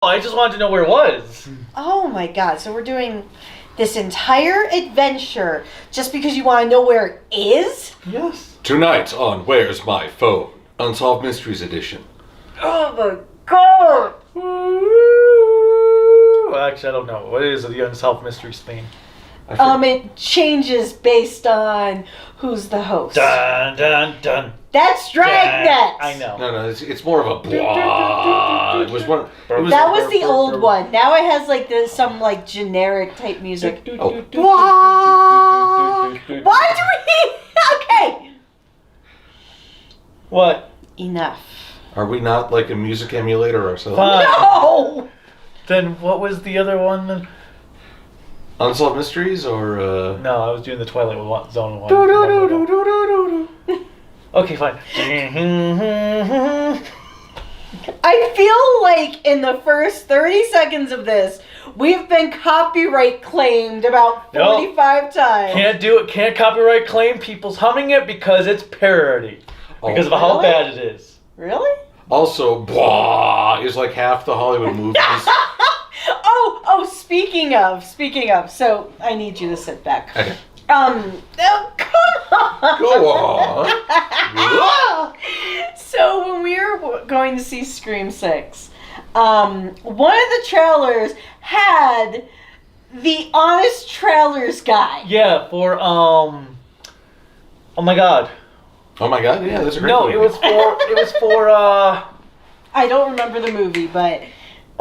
I just wanted to know where it was. Oh my god, so we're doing this entire adventure just because you want to know where it is? Yes. Tonight on Where's My Phone? Unsolved Mysteries Edition. Oh my god! Well, actually, I don't know. What is the Unsolved Mysteries theme? It changes based on who's the host. Dun, dun, dun. That's Dragnet! I know. No, it's more of a blah. It was one. That was the old one. Now it has like some like generic type music. Oh. Why do we? Okay. What? Enough. Are we not like a music emulator ourselves? Fine. No. Then what was the other one? Then? Unsolved Mysteries or? No, I was doing the Twilight Zone one. Okay, fine. I feel like in the first 30 seconds of this, we've been copyright claimed about 45 times. Can't do it. Can't copyright claim people's humming it because it's parody. Because of how bad it is. Really? Also, blah is like half the Hollywood movies. Speaking of, so I need you to sit back. Okay. Oh, come on. Go on. So when we were going to see Scream 6, one of the trailers had the Honest Trailers guy. Yeah, for oh my god. Oh my god, yeah, that's a great movie. No, it was for I don't remember the movie, but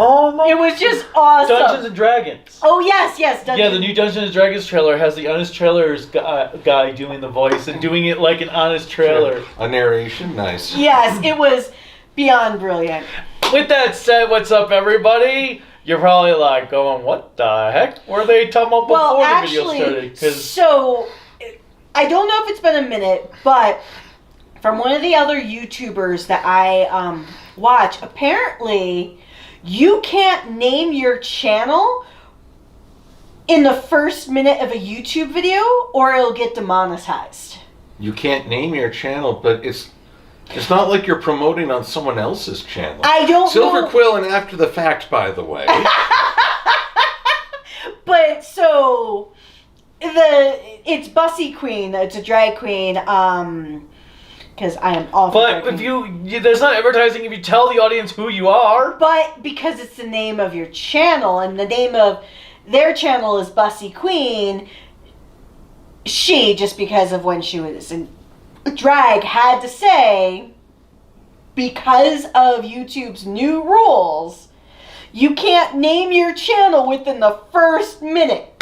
it was just awesome. Dungeons and Dragons. Oh yes, Dungeons. Yeah, the new Dungeons and Dragons trailer has the Honest Trailers guy doing the voice and doing it like an honest trailer. A narration, nice. Yes, it was beyond brilliant. With that said, what's up, everybody? You're probably like going, "What the heck were they talking about before the video started?" So I don't know if it's been a minute, but from one of the other YouTubers that I watch, apparently you can't name your channel in the first minute of a YouTube video or it'll get demonetized. You can't name your channel, but it's not like you're promoting on someone else's channel. I don't Silver know. Quill and After the Fact, by the way. But so it's Bussy Queen. It's a drag queen. Because I am awful. But if there's not advertising if you tell the audience who you are. But because it's the name of your channel, and the name of their channel is Bussy Queen, she, just because of when she was in drag, had to say, because of YouTube's new rules, you can't name your channel within the first minute.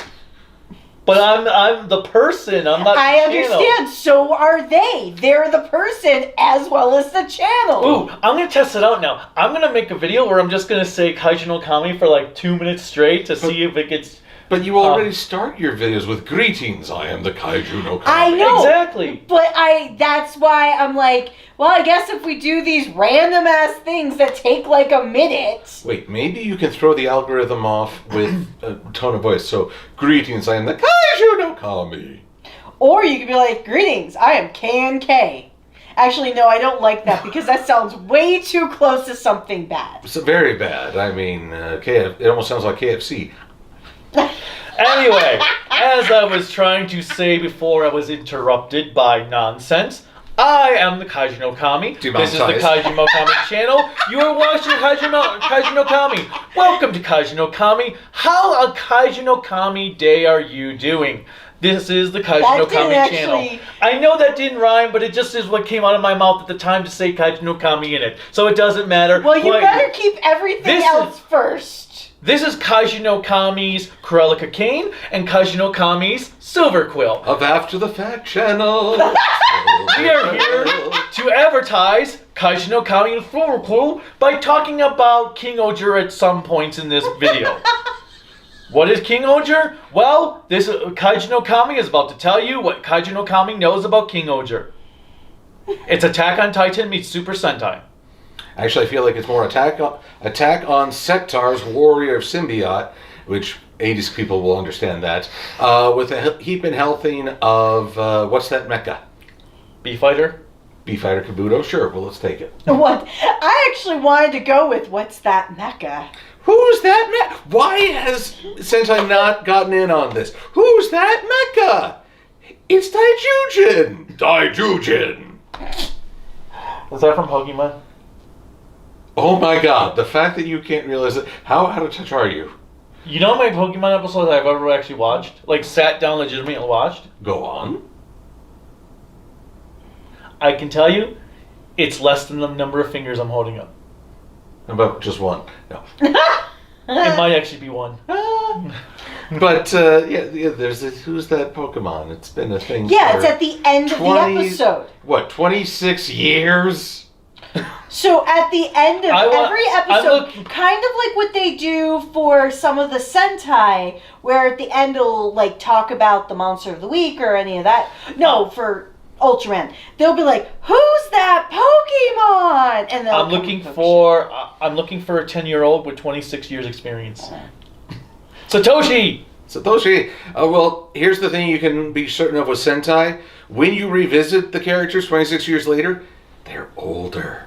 But I'm the person. I'm not. I the channel. understand. So are they. They're the person as well as the channel. Ooh, I'm gonna test it out now. I'm gonna make a video where I'm just gonna say Kaiju no Kami for like 2 minutes straight to see if it gets. But you already start your videos with greetings. I am the Kaiju no Kami. I know. Exactly. But that's why I'm like, well, I guess if we do these random ass things that take like a minute. Wait, maybe you can throw the algorithm off with a tone of voice. So, greetings, I am the Kaiju no Kami. Or you could be like, greetings, I am K&K. Actually, no, I don't like that because that sounds way too close to something bad. It's very bad. I mean, it almost sounds like KFC. Anyway, as I was trying to say before I was interrupted by nonsense, I am the Kaiju no Kami. This is the Kaiju no Kami channel. You are watching Kaiju no Kami. Welcome to Kaiju no Kami. How a Kaiju no Kami day are you doing? This is the Kaiju no Kami channel. I know that didn't rhyme, but it just is what came out of my mouth at the time to say Kaiju no Kami in it. So it doesn't matter. Well, you better keep everything else first. This is Kaiju no Kami's Corellica Kane and Kaiju no Kami's Silver Quill. Of After the Fact channel. We are here to advertise Kaiju no Kami and Silver Quill by talking about King-Ohger at some points in this video. What is King-Ohger? Well, this Kaiju no Kami is about to tell you what Kaiju no Kami knows about King-Ohger. It's Attack on Titan meets Super Sentai. Actually, I feel like it's more Attack on Sektar's Warrior of Symbiote, which 80s people will understand that, with a heap and helping of, what's that mecha? B-Fighter? B-Fighter Kabuto? Sure, well, let's take it. What? I actually wanted to go with what's that mecha? Who's that Why has Sentai not gotten in on this? Who's that mecha? It's Daijujin! Daijujin! Is that from Pokemon? Oh my god, the fact that you can't realize it. How out of touch are you? You know how many Pokemon episodes I've ever actually watched? Like, sat down legitimately and watched? Go on. I can tell you, it's less than the number of fingers I'm holding up. How about just one? No. It might actually be one. But, there's who's that Pokemon? It's been a thing Yeah, it's at the end of the episode. What, 26 years? So at the end of every episode, kind of like what they do for some of the Sentai, where at the end it'll like talk about the monster of the week or any of that. No, for Ultraman, they'll be like, "Who's that Pokemon?" And I'm looking for a 10-year-old with 26 years experience. Satoshi. Well, here's the thing you can be certain of with Sentai: when you revisit the characters 26 years later, they're older.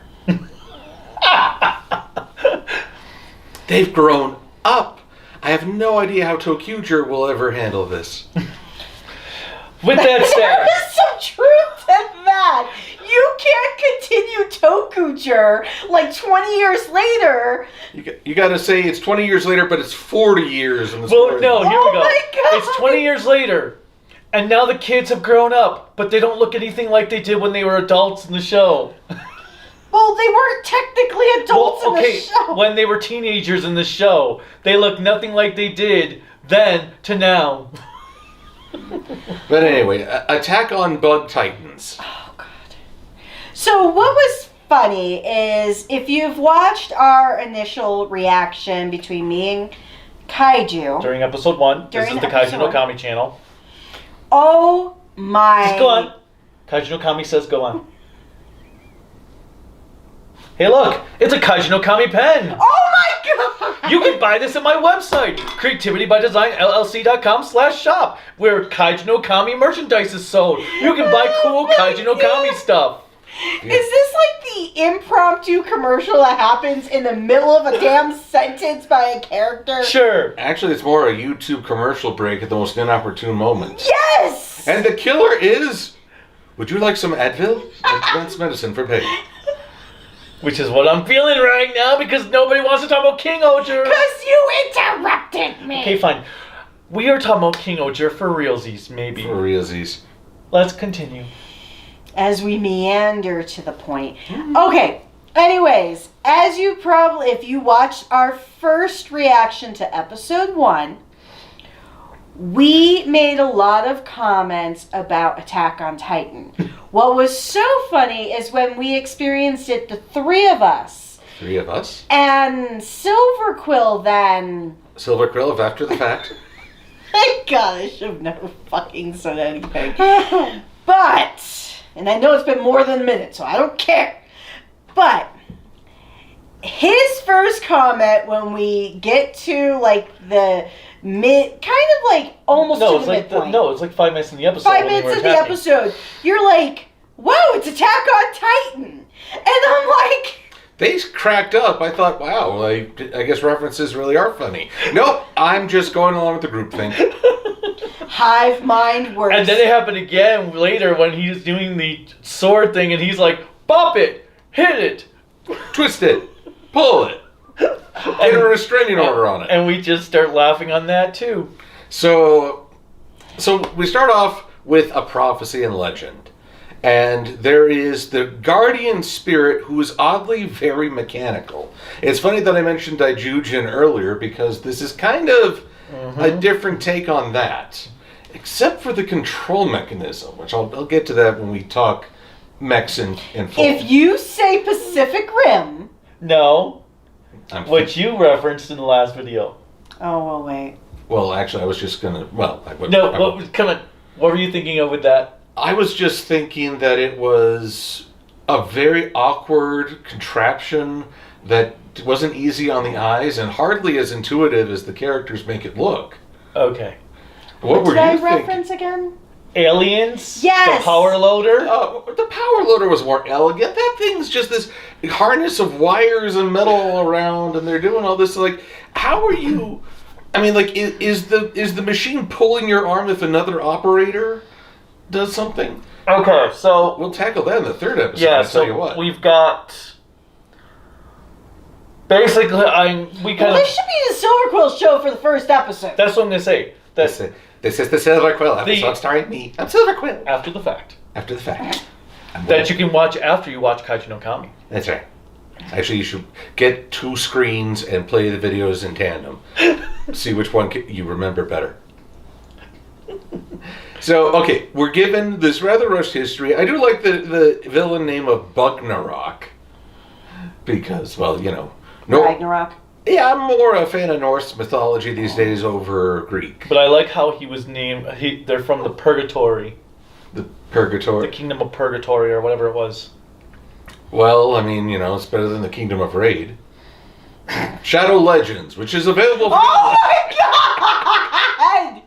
They've grown up. I have no idea how Toku will ever handle this. With that said, there is some truth to that. You can't continue Toku like 20 years later. You got to say it's 20 years later, but it's 40 years in the well, story. no, here we go. My God. It's 20 years later, and now the kids have grown up, but they don't look anything like they did when they were adults in the show. Well, they weren't technically adults in the show. When they were teenagers in the show, they look nothing like they did then to now. But anyway, Attack on Bug Titans. Oh, God. So what was funny is if you've watched our initial reaction between me and Kaiju. During episode 1. This is the Kaiju no Kami channel. Oh, my. Just go on. Kaiju no Kami says go on. Hey, look, it's a Kaiju no Kami pen. Oh my God! You can buy this at my website, creativitybydesignllc.com/shop, where Kaiju no Kami merchandise is sold. You can buy cool Kaiju no Kami stuff. Is this like the impromptu commercial that happens in the middle of a damn sentence by a character? Sure. Actually, it's more a YouTube commercial break at the most inopportune moment. Yes! And the killer is... Would you like some Advil? Advanced medicine for pain. Which is what I'm feeling right now because nobody wants to talk about King-Ohger. Because you interrupted me. Okay, fine. We are talking about King-Ohger for realsies, maybe. For realsies. Let's continue. As we meander to the point. Okay, anyways, as you probably, if you watched our first reaction to episode 1, we made a lot of comments about Attack on Titan. What was so funny is when we experienced it, the three of us. Three of us? And Silver Quill then... Silver Quill of After the Fact. Thank God, I should have never fucking said anything. But, and I know it's been more than a minute, so I don't care. But, his first comment when we get to, like, the... kind of like almost to the midpoint. It's like 5 minutes in the episode. 5 minutes in the episode, you're like, "Wow, it's Attack on Titan," and I'm like, they cracked up. I thought, wow, like I guess references really are funny. Nope, I'm just going along with the group thing. Hive mind works. And then it happened again later when he's doing the sword thing, and he's like, "Bop it, hit it, twist it, pull it." Get a restraining order on it. And we just start laughing on that too. So we start off with a prophecy and legend. And there is the guardian spirit who is oddly very mechanical. It's funny that I mentioned Daijujin earlier because this is kind of a different take on that. Except for the control mechanism, which I'll get to that when we talk mechs in full. If you say Pacific Rim... No. Which you referenced in the last video. Oh, well, wait. Well, actually, I was just gonna... Well, I would... No, come on. What were you thinking of with that? I was just thinking that it was a very awkward contraption that wasn't easy on the eyes and hardly as intuitive as the characters make it look. Okay. What were did I you thinking? reference again? Aliens? Yes! The power loader? The power loader was more elegant. That thing's just this harness of wires and metal all around, and they're doing all this, like, how are you? I mean, like, is the machine pulling your arm if another operator does something? Okay, so We'll tackle that in the third episode. yeah, I'll so tell you what. we've got basically This should be the Silver Quill show for the first episode. That's what I'm gonna say. This is the Silver Quill episode starring me. I'm Silver Quill. After the fact. After the fact. That you can watch after you watch Kaiju no Kami. That's right. Actually, you should get 2 screens and play the videos in tandem. See which one you remember better. So, okay, we're given this rather rushed history. I do like the villain name of Bugnarok. Because, well, you know. Ragnarok. Yeah, I'm more a fan of Norse mythology these days over Greek. But I like how he was named. They're from the Purgatory. The Purgatory? The Kingdom of Purgatory, or whatever it was. Well, I mean, you know, it's better than the Kingdom of Raid. Shadow Legends, which is available for Oh my god!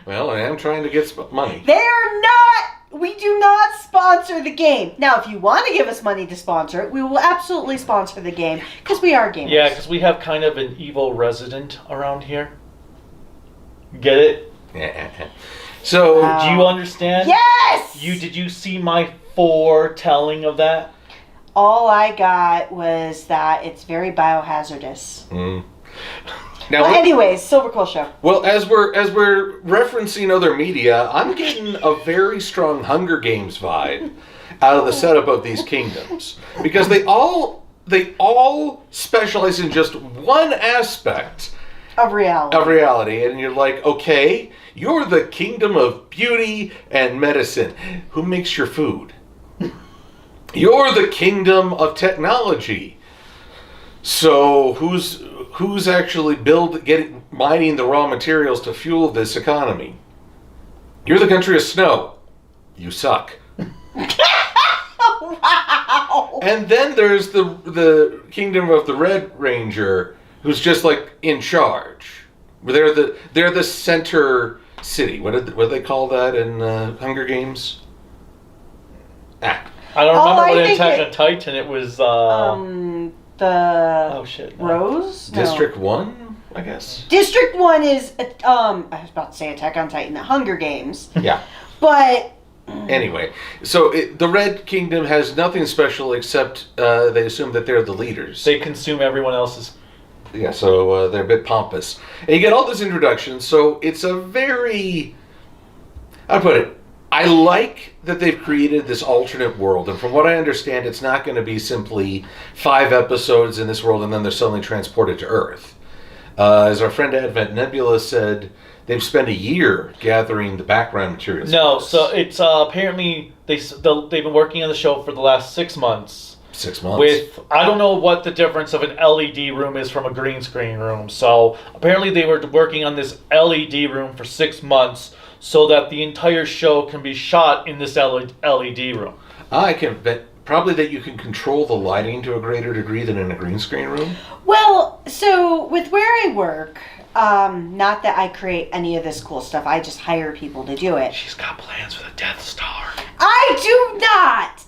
Well, I am trying to get money. They're not. We do not sponsor the game. Now, if you want to give us money to sponsor it, we will absolutely sponsor the game because we are gamers. Yeah, because we have kind of an evil resident around here. Get it? Yeah. So, do you understand? Yes. Did you see my foretelling of that? All I got was that it's very biohazardous. Now, well, anyways, Silver Quill show. Well, as we're referencing other media, I'm getting a very strong Hunger Games vibe out of the setup of these kingdoms because they all specialize in just one aspect of reality. And you're like, okay, you're the kingdom of beauty and medicine. Who makes your food? You're the kingdom of technology. So who's actually mining the raw materials to fuel this economy? You're the country of snow. You suck. Wow. And then there's the kingdom of the Red Ranger, who's just like in charge. They're the center city. What did they call that in Hunger Games? I don't remember what Attack on Titan. It was Rose? District 1, I guess. District 1 is I was about to say Attack on Titan, the Hunger Games. Yeah. But anyway, so the Red Kingdom has nothing special except they assume that they're the leaders. They consume everyone else's. Yeah, so they're a bit pompous. And you get all this introduction, so it's a very... I'll put it, I like that they've created this alternate world, and from what I understand, it's not going to be simply 5 episodes in this world and then they're suddenly transported to Earth. As our friend Advent Nebula said, they've spent a year gathering the background materials. No, so it's apparently they've been working on the show for the last 6 months. 6 months. With, I don't know what the difference of an LED room is from a green screen room. So apparently they were working on this LED room for 6 months so that the entire show can be shot in this LED room. I can bet probably that you can control the lighting to a greater degree than in a green screen room. well, so with where I work, not that I create any of this cool stuff. I just hire people to do it. She's got plans for the Death Star. I do not.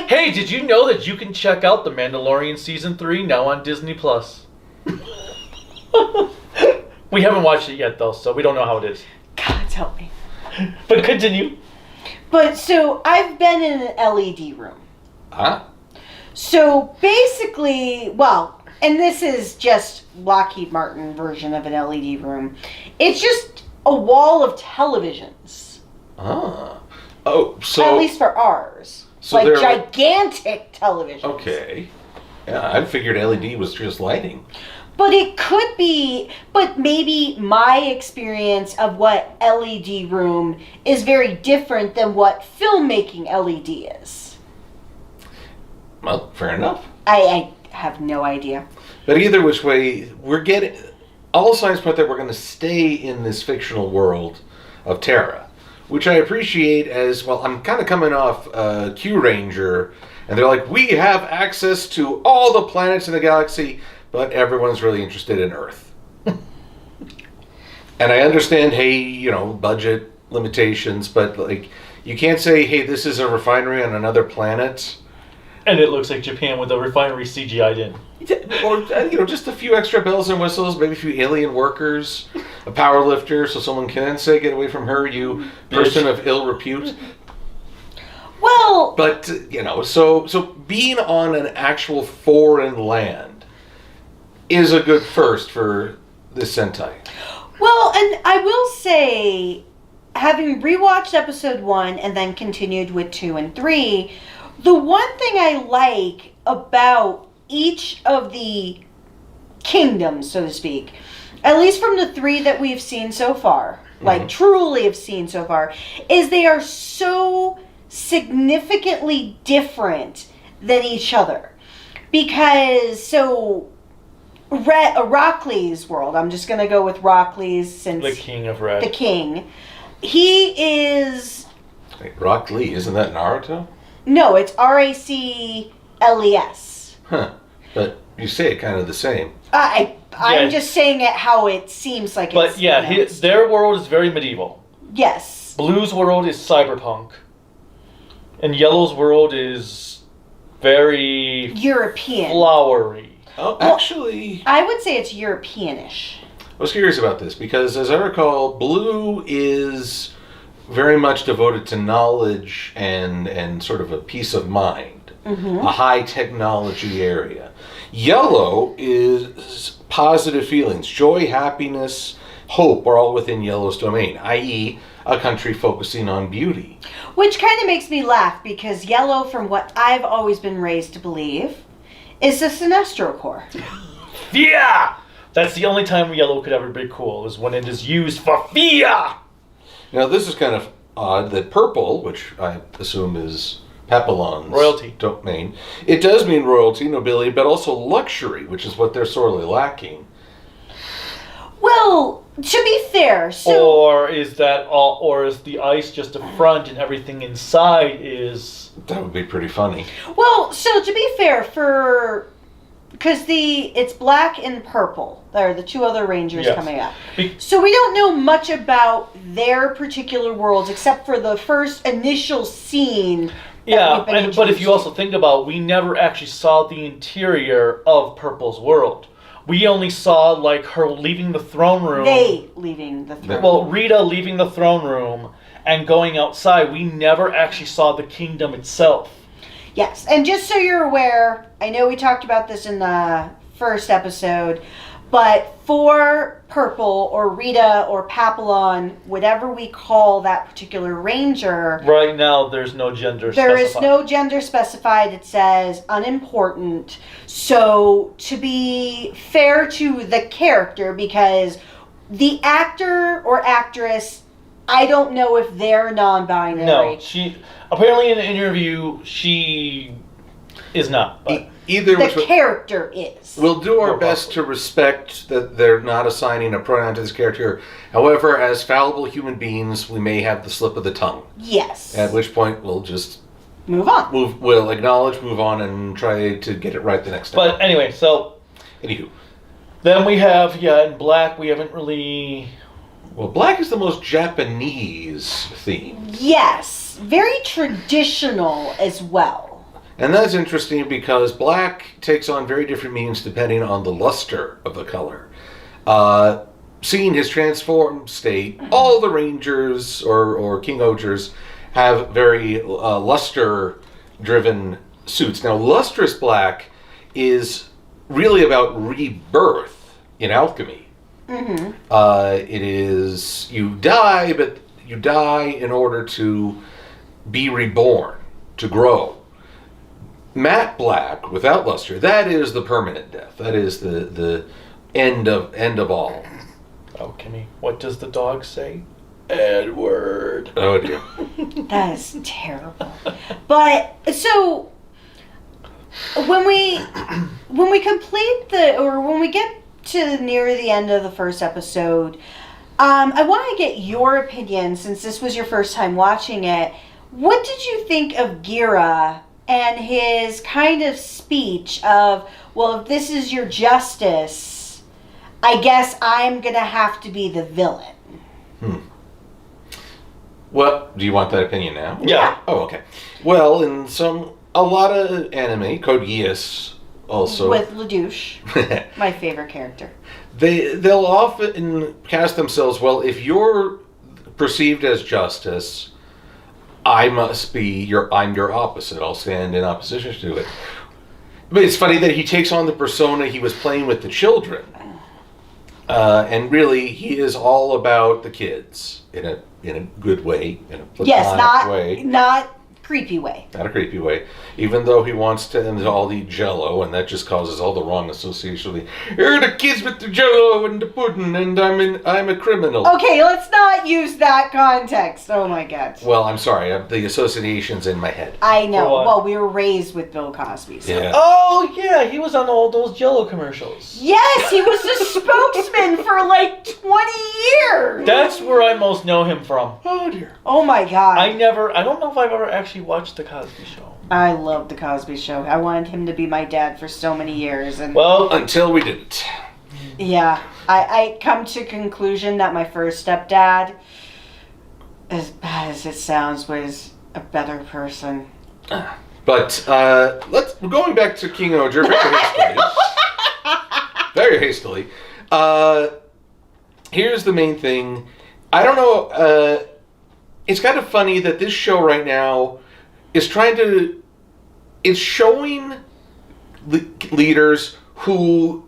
Hey, did you know that you can check out The Mandalorian Season 3 now on Disney Plus? We haven't watched it yet, though, so we don't know how it is. God help me. But continue. But so I've been in an LED room. Huh? So basically, well, and this is just Lockheed Martin version of an LED room. It's just a wall of televisions. Oh, so... At least for ours. So like they're gigantic televisions. Okay. Yeah, I figured LED was just lighting. But it could be, but maybe my experience of what LED room is very different than what filmmaking LED is. Well, fair enough. I have no idea. But either which way, we're getting... All signs point that we're going to stay in this fictional world of Terra, which I appreciate as, well, I'm kind of coming off Q Ranger, and they're like, we have access to all the planets in the galaxy, but everyone's really interested in Earth. And I understand, hey, you know, budget limitations, but like, you can't say, hey, this is a refinery on another planet, And it looks like Japan with a refinery CGI'd in. Or, just a few extra bells and whistles, maybe a few alien workers, a power lifter, so someone can say, get away from her, you person of ill repute. Well... But, so being on an actual foreign land is a good first for this Sentai. Well, and I will say, having rewatched episode 1 and then continued with 2 and 3, the one thing I like about each of the kingdoms, so to speak, at least from the 3 that we've seen so far, like truly have seen so far, is they are so significantly different than each other. Because, Rockley's world, I'm just going to go with Rockley's since... The King of Red. The King. He is... Wait, Rock Lee, isn't that Naruto? No, it's Racles. Huh. But you say it kind of the same. I'm just saying it how it seems like it's... But their world is very medieval. Yes. Blue's world is cyberpunk. And Yellow's world is very... European. Oh, Flowery. actually... I would say it's Europeanish. I was curious about this because, as I recall, Blue is very much devoted to knowledge and sort of a peace of mind, a high technology area. Yellow is positive feelings, joy, happiness, hope are all within Yellow's domain, i.e., a country focusing on beauty. Which kind of makes me laugh because Yellow, from what I've always been raised to believe, is the Sinestro Corps. Yeah! That's the only time Yellow could ever be cool, is when it is used for fear! Now, this is kind of odd that purple, which I assume is Papillon's royalty domain, it does mean royalty, nobility, but also luxury, which is what they're sorely lacking. Well, to be fair, or is the ice just a front and everything inside is... That would be pretty funny. Well, so to be fair, because it's black and purple. There are the 2 other Rangers coming up. So we don't know much about their particular worlds except for the first initial scene. But if you also think about it, we never actually saw the interior of Purple's world. We only saw, her leaving the throne room. They leaving the throne room. Well, Rita leaving the throne room and going outside. We never actually saw the kingdom itself. Yes, and just so you're aware, I know we talked about this in the first episode, but for Purple or Rita or Papillon, whatever we call that particular ranger... Right now, there's no gender specified. There is no gender specified. It says unimportant. So, to be fair to the character, because the actor or actress, I don't know if they're non-binary. No, apparently in an interview, she is not. But the character is. We'll do our best to respect that they're not assigning a pronoun to this character. However, as fallible human beings, we may have the slip of the tongue. Yes. At which point, we'll just... move on. We'll acknowledge, move on, and try to get it right the next time. But anyway, so... Anywho. Then we have, in black, we haven't really... Well, black is the most Japanese themed. Yes. Very traditional as well. And that's interesting because black takes on very different meanings depending on the luster of the color. Seeing his transformed state, all the Rangers or King-Ohgers have very luster-driven suits. Now, lustrous black is really about rebirth in alchemy. It is, you die, but you die in order to be reborn, to grow. Matte black, without luster, that is the permanent death. That is the end of all. Oh, Kimmy, what does the dog say? Edward. Oh, dear. That is terrible. But, so, when we complete when we get to near the end of the first episode, I want to get your opinion, since this was your first time watching it. What did you think of Gira and his kind of speech of, well, if this is your justice, I guess I'm going to have to be the villain? Well, do you want that opinion now? Yeah. Oh, okay. Well, in some a lot of anime, Code Geass also. With Ledouche, my favorite character. They'll often cast themselves, well, if you're perceived as justice, I'm your opposite. I'll stand in opposition to it. But it's funny that he takes on the persona he was playing with the children. And really, he is all about the kids in a good way, in a platonic way. Not creepy way. Not a creepy way. Even though he wants to all eat Jell-O, and that just causes all the wrong association. Here are the kids with the Jell-O and the pudding, and I'm a criminal. Okay, let's not use that context. Oh my God. Well, I'm sorry. The association's in my head. I know. Well, we were raised with Bill Cosby. So. Yeah. Oh, yeah, he was on all those Jell-O commercials. Yes, he was the spokesman for like 20 years. That's where I most know him from. Oh, dear. Oh my God. I don't know if I've ever actually watched The Cosby Show. I love The Cosby Show. I wanted him to be my dad for so many years. And well, until we didn't. Yeah. I come to conclusion that my first stepdad, as bad as it sounds, was a better person. But we're going back to King-Ohger very hastily. Here's the main thing. I don't know. It's kind of funny that this show right now is it's showing leaders who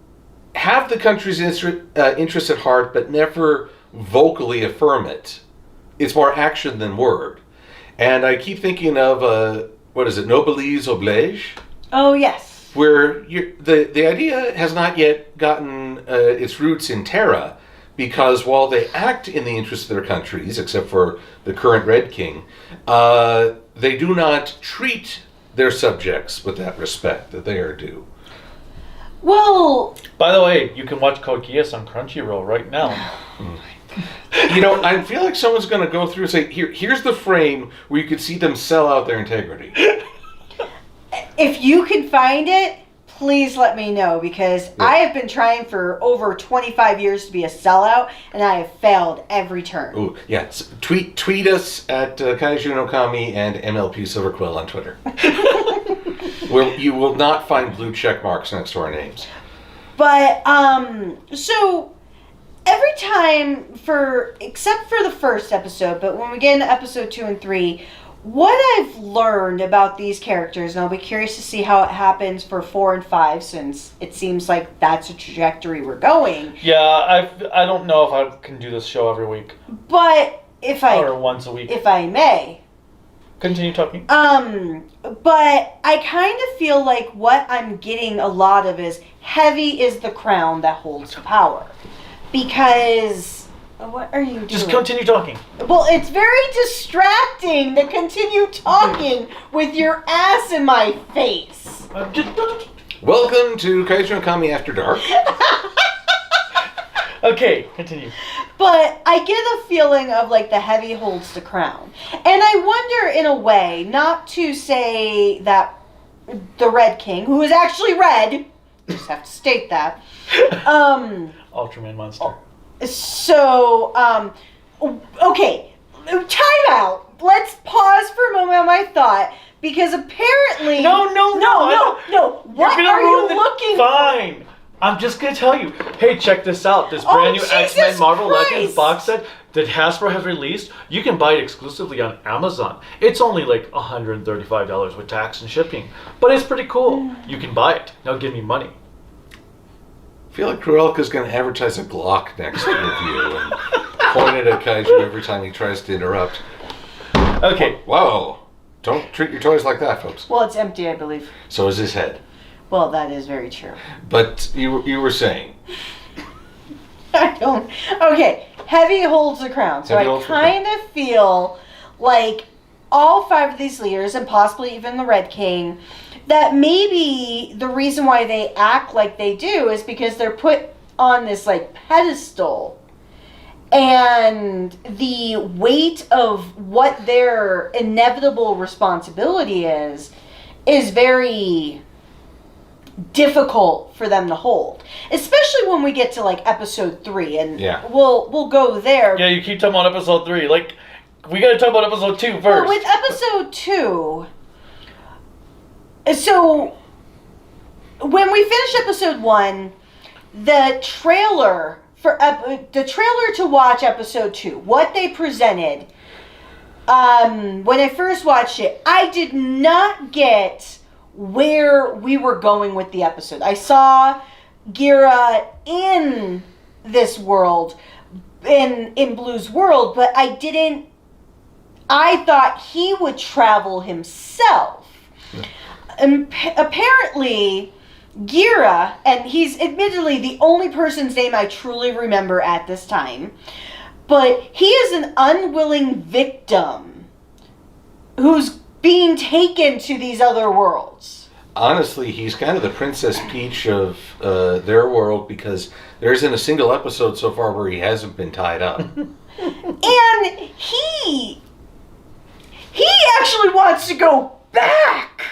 have the country's interest at heart, but never vocally affirm it. It's more action than word. And I keep thinking of, what is it, Noblesse Oblige? Oh, yes. Where the idea has not yet gotten its roots in Terra, because while they act in the interest of their countries, except for the current Red King, they do not treat their subjects with that respect that they are due. Well... By the way, you can watch Code Geass on Crunchyroll right now. You know, I feel like someone's going to go through and say, here's the frame where you could see them sell out their integrity. If you can find it, please let me know, because I have been trying for over 25 years to be a sellout, and I have failed every turn. Ooh, yeah. Tweet us at Kaiju no Kami and MLP Silverquill on Twitter. Where you will not find blue check marks next to our names. But, so, every time except for the first episode, but when we get into episode 2 and 3, what I've learned about these characters, and I'll be curious to see how it happens for 4 and 5, since it seems like that's a trajectory we're going. Yeah, I don't know if I can do this show every week. But or once a week. If I may. Continue talking. But I kind of feel like what I'm getting a lot of is heavy is the crown that holds the power. Because... What are you doing? Just continue talking. Well, it's very distracting to continue talking with your ass in my face. Welcome to Kaiju no Kami After Dark. Okay, continue. But I get a feeling of like the heavy holds the crown. And I wonder in a way, not to say that the Red King, who is actually red, just have to state that. Ultraman monster. So, okay, time out. Let's pause for a moment on my thought, because apparently... No. What are you looking for? Fine. I'm just going to tell you. Hey, check this out. This brand new X-Men Marvel Legends box set that Hasbro has released, you can buy it exclusively on Amazon. It's only like $135 with tax and shipping. But it's pretty cool. You can buy it. Now give me money. I feel like Kruelka's going to advertise a Glock next to you and point it at Kaiju every time he tries to interrupt. Okay. Whoa. Don't treat your toys like that, folks. Well, it's empty, I believe. So is his head. Well, that is very true. But you were saying... I don't... Okay, heavy holds the crown. So I kind of feel like all 5 of these leaders, and possibly even the Red King... that maybe the reason why they act like they do is because they're put on this like pedestal, and the weight of what their inevitable responsibility is very difficult for them to hold, especially when we get to like episode 3, and we'll go there. Yeah, you keep talking about episode 3. Like, we gotta talk about episode 2 first. Well, with episode 2, So, when we finished episode 1, the trailer to watch episode 2, what they presented, when I first watched it, I did not get where we were going with the episode. I saw Gira in this world, in Blue's world, but I thought he would travel himself. Apparently, Gira, and he's admittedly the only person's name I truly remember at this time, but he is an unwilling victim who's being taken to these other worlds. Honestly, he's kind of the Princess Peach of their world, because there isn't a single episode so far where he hasn't been tied up. And he actually wants to go back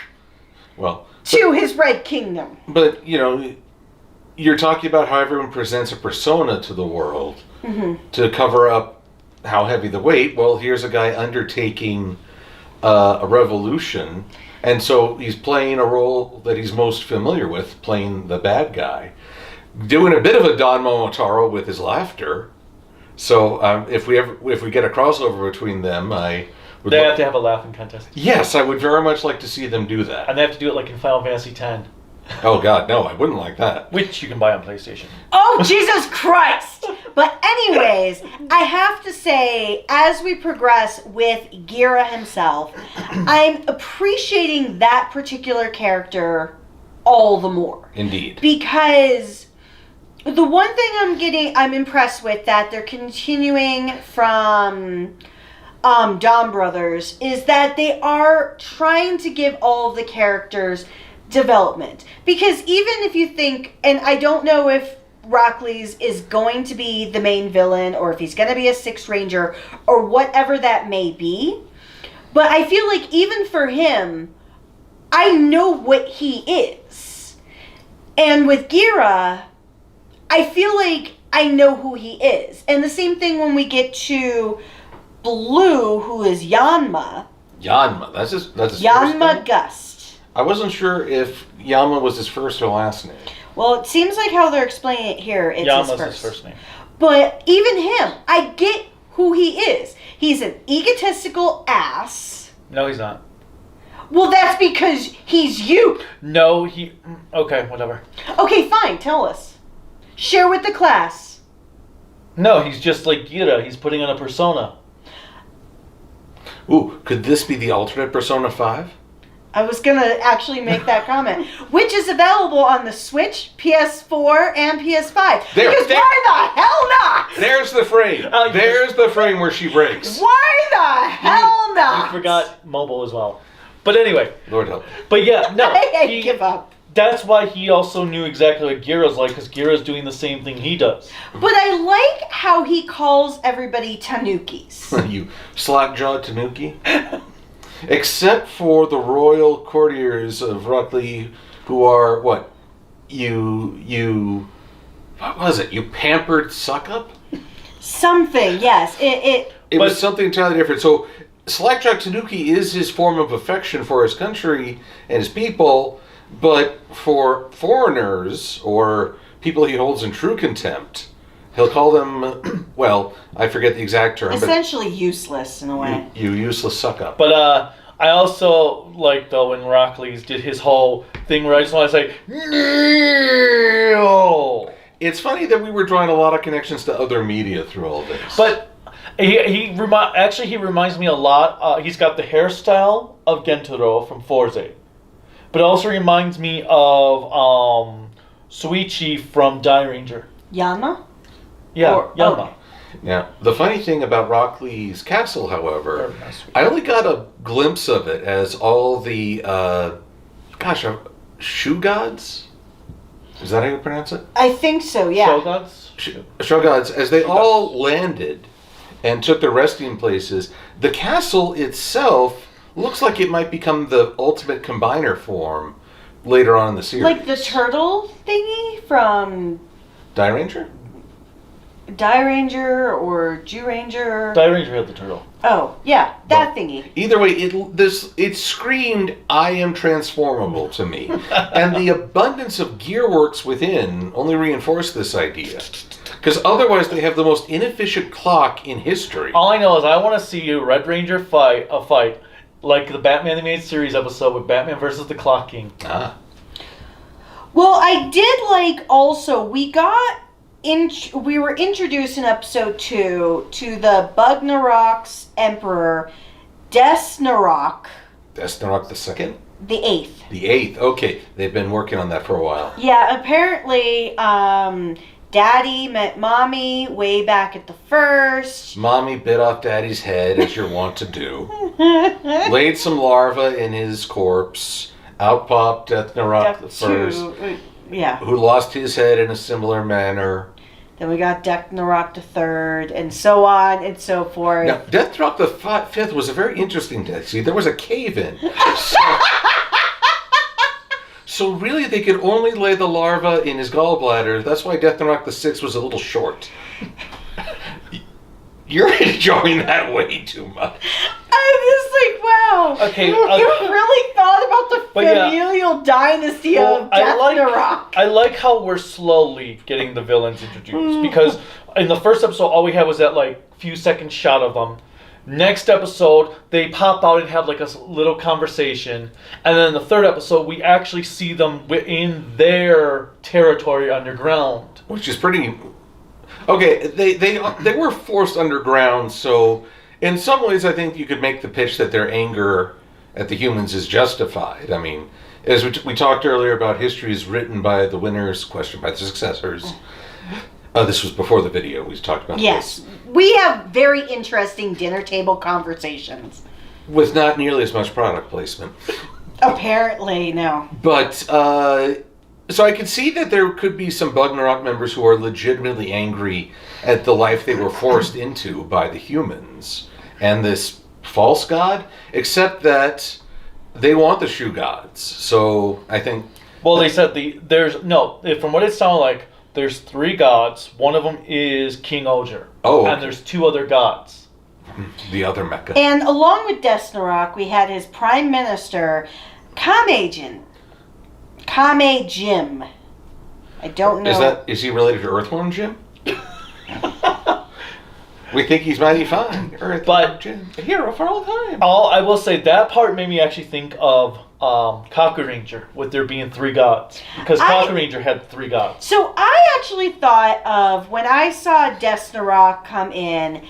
to his Red Kingdom. But, you're talking about how everyone presents a persona to the world to cover up how heavy the weight. Well, here's a guy undertaking a revolution, and so he's playing a role that he's most familiar with, playing the bad guy, doing a bit of a Don Momotaro with his laughter. So if we get a crossover between them, they have to have a laughing contest. Yes, I would very much like to see them do that. And they have to do it like in Final Fantasy X. Oh God, no, I wouldn't like that. Which you can buy on PlayStation. Oh, Jesus Christ! But anyways, I have to say, as we progress with Gira himself, I'm appreciating that particular character all the more. Indeed. Because the one thing I'm impressed with that they're continuing from Dawn Brothers is that they are trying to give all of the characters development. Because even if you think, and I don't know if Rockley's is going to be the main villain or if he's going to be a Sixth Ranger or whatever that may be, but I feel like even for him, I know what he is. And with Gira, I feel like I know who he is. And the same thing when we get to Blue, who is Yanma. Yanma, that's his Yanma Gust. I wasn't sure if Yanma was his first or last name. Well, it seems like how they're explaining it here, it's Yanma's his first name. But even him, I get who he is. He's an egotistical ass. No, he's not. Well, that's because he's you. No, okay, whatever. Okay, fine, tell us. Share with the class. No, he's just like Gira. He's putting on a persona. Ooh, could this be the alternate Persona 5? I was going to actually make that comment. Which is available on the Switch, PS4, and PS5. Because why the hell not? There's the frame. There's the frame where she breaks. Why the hell not? You forgot mobile as well. But anyway. Lord help. But yeah, no. I give up. That's why he also knew exactly what Gira's like, because Gira's doing the same thing he does. But I like how he calls everybody Tanukis. You slack-jawed Tanuki? Except for the royal courtiers of Rockley, who are, what was it? You pampered suck-up? Something, yes. It was something entirely different. So, Slackjaw Tanuki is his form of affection for his country and his people, but for foreigners, or people he holds in true contempt, he'll call them, well, I forget the exact term. Essentially useless in a way. You useless suck-up. But I also like, though, when Rockley's did his whole thing where I just want to say, Neil! It's funny that we were drawing a lot of connections to other media through all this. But he reminds me a lot. He's got the hairstyle of Gentaro from Forze. But also reminds me of Suichi from Die Ranger. Yanma? Yeah, Yanma. Okay. Now, the funny thing about Rockley's castle, however, I only got a glimpse of it as all the, shoe gods? Is that how you pronounce it? I think so, yeah. Shogods? Shogods, as they all landed and took their resting places, the castle itself looks like it might become the ultimate combiner form later on in the series. Like the turtle thingy from... Die Ranger? Die Ranger or Jew Ranger. Die Ranger had the turtle. Oh, yeah, that thingy. Either way, it screamed, "I am transformable" to me. And the abundance of gearworks within only reinforced this idea. Because otherwise they have the most inefficient clock in history. All I know is I want to see a Red Ranger fight like the Batman animated series episode with Batman versus the Clock King. Ah. Well, I did like also, we were introduced in episode 2 to the Bugnarok's Emperor, Desnarok. Desnarok the Second? The 8th. The 8th, okay. They've been working on that for a while. Yeah, apparently, Daddy met Mommy way back at the first. Mommy bit off Daddy's head, as you're wont to do. Laid some larvae in his corpse. Out popped Desnarok the First. Yeah. Who lost his head in a similar manner. Then we got Desnarok the Third, and so on and so forth. Now, Desnarok the Fifth was a very interesting death. See, there was a cave-in. So really, they could only lay the larva in his gallbladder. That's why Desnarok the Sixth was a little short. You're enjoying that way too much. I'm just like, wow. Okay, you really thought about the familial dynasty of Desnarok. I like how we're slowly getting the villains introduced. Because in the first episode, all we had was that few second shot of them. Next episode, they pop out and have a little conversation. And then in the third episode, we actually see them within their territory underground. Which is pretty... Okay, they were forced underground, so in some ways I think you could make the pitch that their anger at the humans is justified. I mean, as we talked earlier about history is written by the winners, questioned by the successors. This was before the video. We talked about this. We have very interesting dinner table conversations. With not nearly as much product placement. Apparently, no. But, so I can see that there could be some Bugnarok members who are legitimately angry at the life they were forced into by the humans and this false god, except that they want the shoe gods. So I think... Well, they said from what it sounded like, there's 3 gods. One of them is King-Ohger. Oh, okay. And there's 2 other gods. The other Mecca. And along with Desnarok, we had his prime minister, Kame-Jin. Kame-Jim. I don't know. Is he related to Earthworm Jim? We think he's mighty fine. Earthworm Jim, a hero for all time. I will say that part made me actually think of Kaku Ranger, with there being 3 gods. Because Kaku Ranger had 3 gods. So I actually thought of, when I saw Desnarok come in,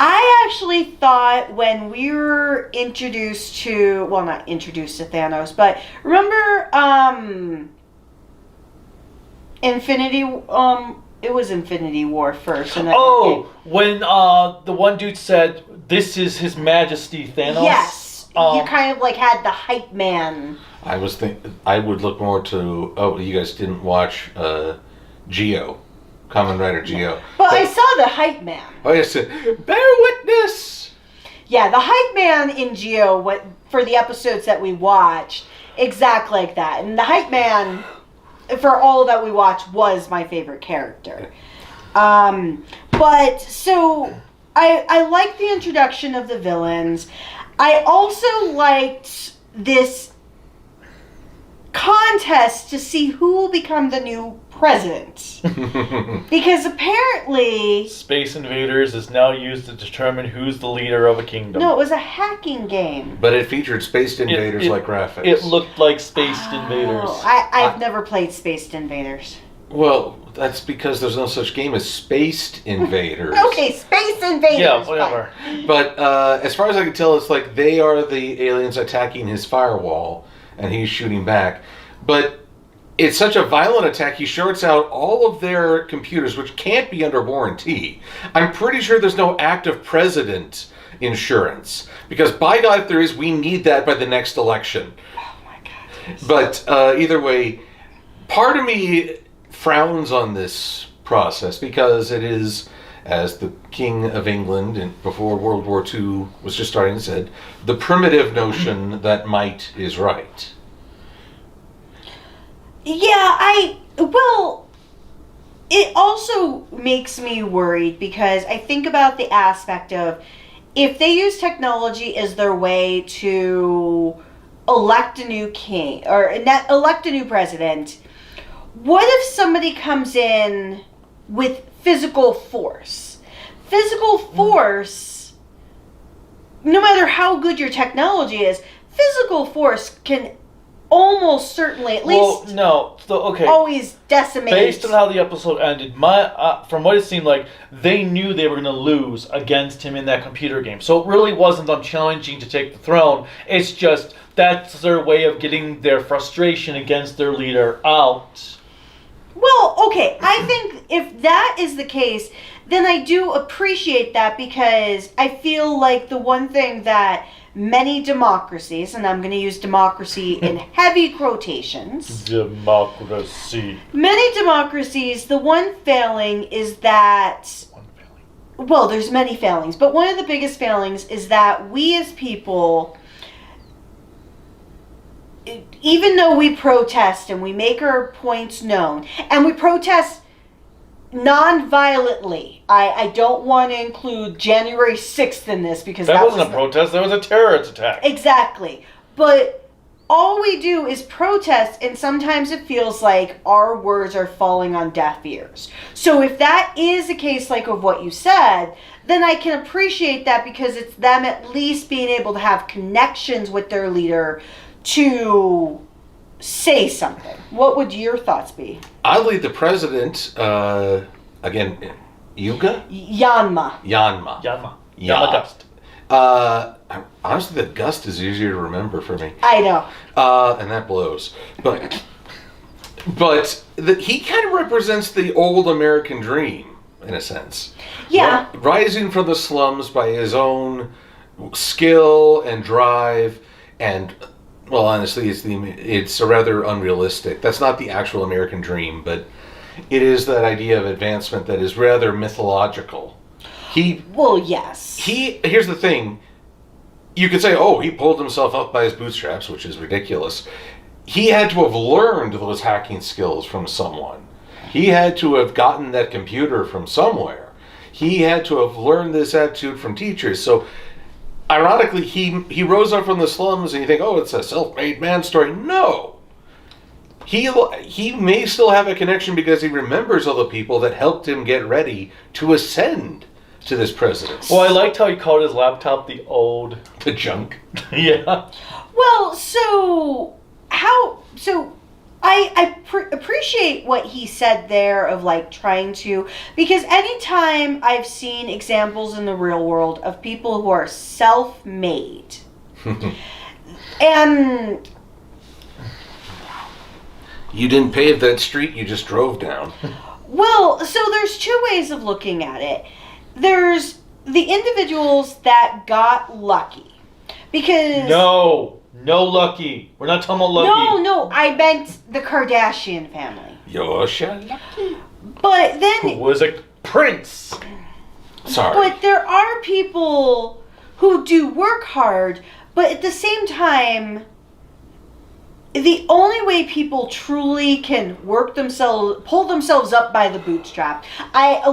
I actually thought when we were introduced to, well, not introduced to Thanos, but remember Infinity, it was Infinity War first. And then when the one dude said, "This is His Majesty Thanos." Yes, you kind of had the hype man. I would look more to. Oh, you guys didn't watch Geo, Kamen Rider Geo. But I saw the hype man. Oh yes, bear witness. Yeah, the hype man in Geo, for the episodes that we watched, exactly like that, and the hype man, for all that we watched, was my favorite character. But so I liked the introduction of the villains. I also liked this contest to see who will become the new president. Because apparently... Space Invaders is now used to determine who's the leader of a kingdom. No, it was a hacking game. But it featured Space Invaders like graphics. It looked like Space Invaders. I've never played Space Invaders. Well, that's because there's no such game as Spaced Invaders. Okay, Space Invaders. Yeah, whatever. But as far as I can tell, it's like they are the aliens attacking his firewall, and he's shooting back. But it's such a violent attack, he shorts out all of their computers, which can't be under warranty. I'm pretty sure there's no active president insurance. Because by God, if there is, we need that by the next election. Oh my God. But either way, part of me frowns on this process because it is, as the King of England before World War II was just starting to said, the primitive notion that might is right. Yeah, it also makes me worried because I think about the aspect of if they use technology as their way to elect a new king or elect a new president, what if somebody comes in with physical force? Physical force, no matter how good your technology is, physical force can almost certainly, at least, always decimate. Based on how the episode ended, from what it seemed like, they knew they were going to lose against him in that computer game. So it really wasn't them challenging to take the throne. It's just that's their way of getting their frustration against their leader out. Well, okay, I think if that is the case, then I do appreciate that because I feel like the one thing that many democracies, and I'm going to use democracy in heavy quotations. Democracy. Many democracies, the one failing is that... Well, there's many failings, but one of the biggest failings is that we as people, even though we protest and we make our points known, and we protest non-violently. I don't want to include January 6th in this because that wasn't a protest, that was a terrorist attack. Exactly. But all we do is protest, and sometimes it feels like our words are falling on deaf ears. So if that is a case like of what you said, then I can appreciate that because it's them at least being able to have connections with their leader to say something. What would your thoughts be? Oddly, the president, again, Yuga? Yanma. Gust. Honestly, the Gust is easier to remember for me. I know. And that blows. But he kind of represents the old American dream, in a sense. Yeah. Rising from the slums by his own skill and drive and... Well, honestly, it's a rather unrealistic. That's not the actual American dream, but it is that idea of advancement that is rather mythological. Yes. Here's the thing. You could say, he pulled himself up by his bootstraps, which is ridiculous. He had to have learned those hacking skills from someone. He had to have gotten that computer from somewhere. He had to have learned this attitude from teachers. So... Ironically, he rose up from the slums and you think, it's a self-made man story. No. He may still have a connection because he remembers all the people that helped him get ready to ascend to this presidency. Well, I liked how he called his laptop the junk. Yeah. Well, I appreciate what he said there of like trying to, because anytime I've seen examples in the real world of people who are self-made and you didn't pave that street, you just drove down. Well, so there's two ways of looking at it. There's the individuals that got lucky because No, lucky. We're not talking about lucky. No, I meant the Kardashian family. You're lucky. But then... Who was a prince? Sorry. But there are people who do work hard, but at the same time, the only way people truly can pull themselves up by the bootstrap. I've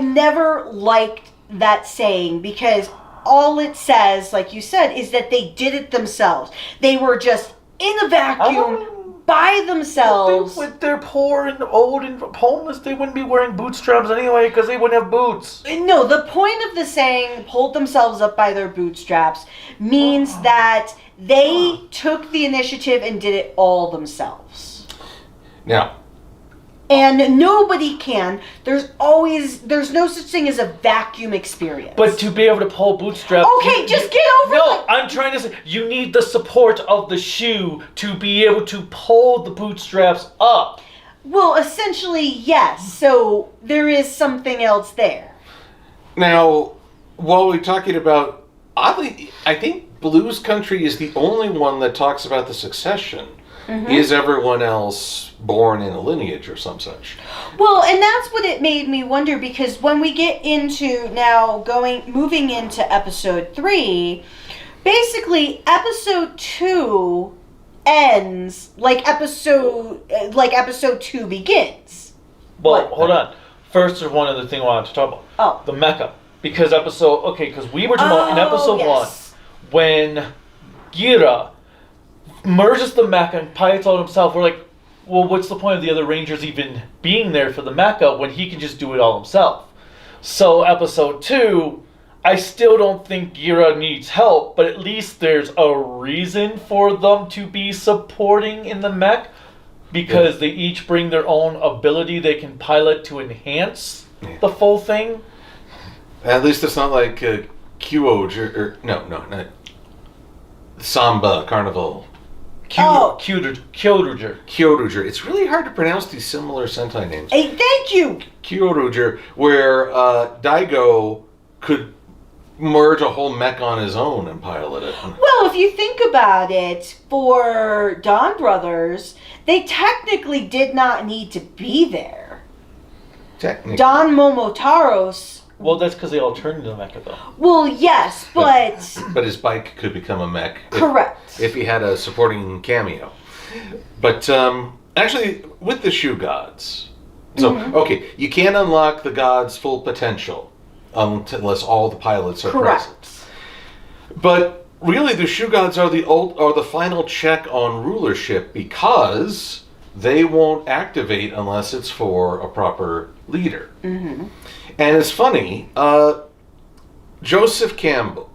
never liked that saying because... all it says, like you said, is that they did it themselves. They were just in a vacuum by themselves. If they're poor and old and homeless, they wouldn't be wearing bootstraps anyway because they wouldn't have boots. No, the point of the saying, pulled themselves up by their bootstraps, means that they took the initiative and did it all themselves. Now... And nobody can. There's no such thing as a vacuum experience. But to be able to pull bootstraps... Okay, just get over it. No, I'm trying to say, you need the support of the shoe to be able to pull the bootstraps up. Well, essentially, yes. So there is something else there. Now, while we're talking about... Oddly, I think Blues Country is the only one that talks about the succession. Mm-hmm. Is everyone else born in a lineage or some such? Well, and that's what it made me wonder, because when we get into now moving into episode 3, basically episode 2 ends like episode 2 begins. Well, hold on. First, there's one other thing I wanted to talk about. Oh. The mecha. Because we were talking about in episode yes. 1, when Gira merges the mecha and pilots out himself, we're like, well, what's the point of the other Rangers even being there for the mecha when he can just do it all himself? So, episode 2, I still don't think Gira needs help, but at least there's a reason for them to be supporting in the mech, because they each bring their own ability they can pilot to enhance the full thing. At least it's not like King-Ohger, not Samba Carnival. King-Ohger. It's really hard to pronounce these similar Sentai names. Hey, thank you! King-Ohger, where Daigo could merge a whole mech on his own and pilot it. Well, if you think about it, for Dawn Brothers, they technically did not need to be there. Technically. Don Momotaros... Well, that's because they all turned into mecha, though. Well, yes, but... But his bike could become a mech. Correct. If he had a supporting cameo. But, actually, with the shoe gods... So, okay, you can't unlock the gods' full potential unless all the pilots are present. But, really, the shoe gods are the final check on rulership, because they won't activate unless it's for a proper leader. Mm-hmm. And it's funny, Joseph Campbell,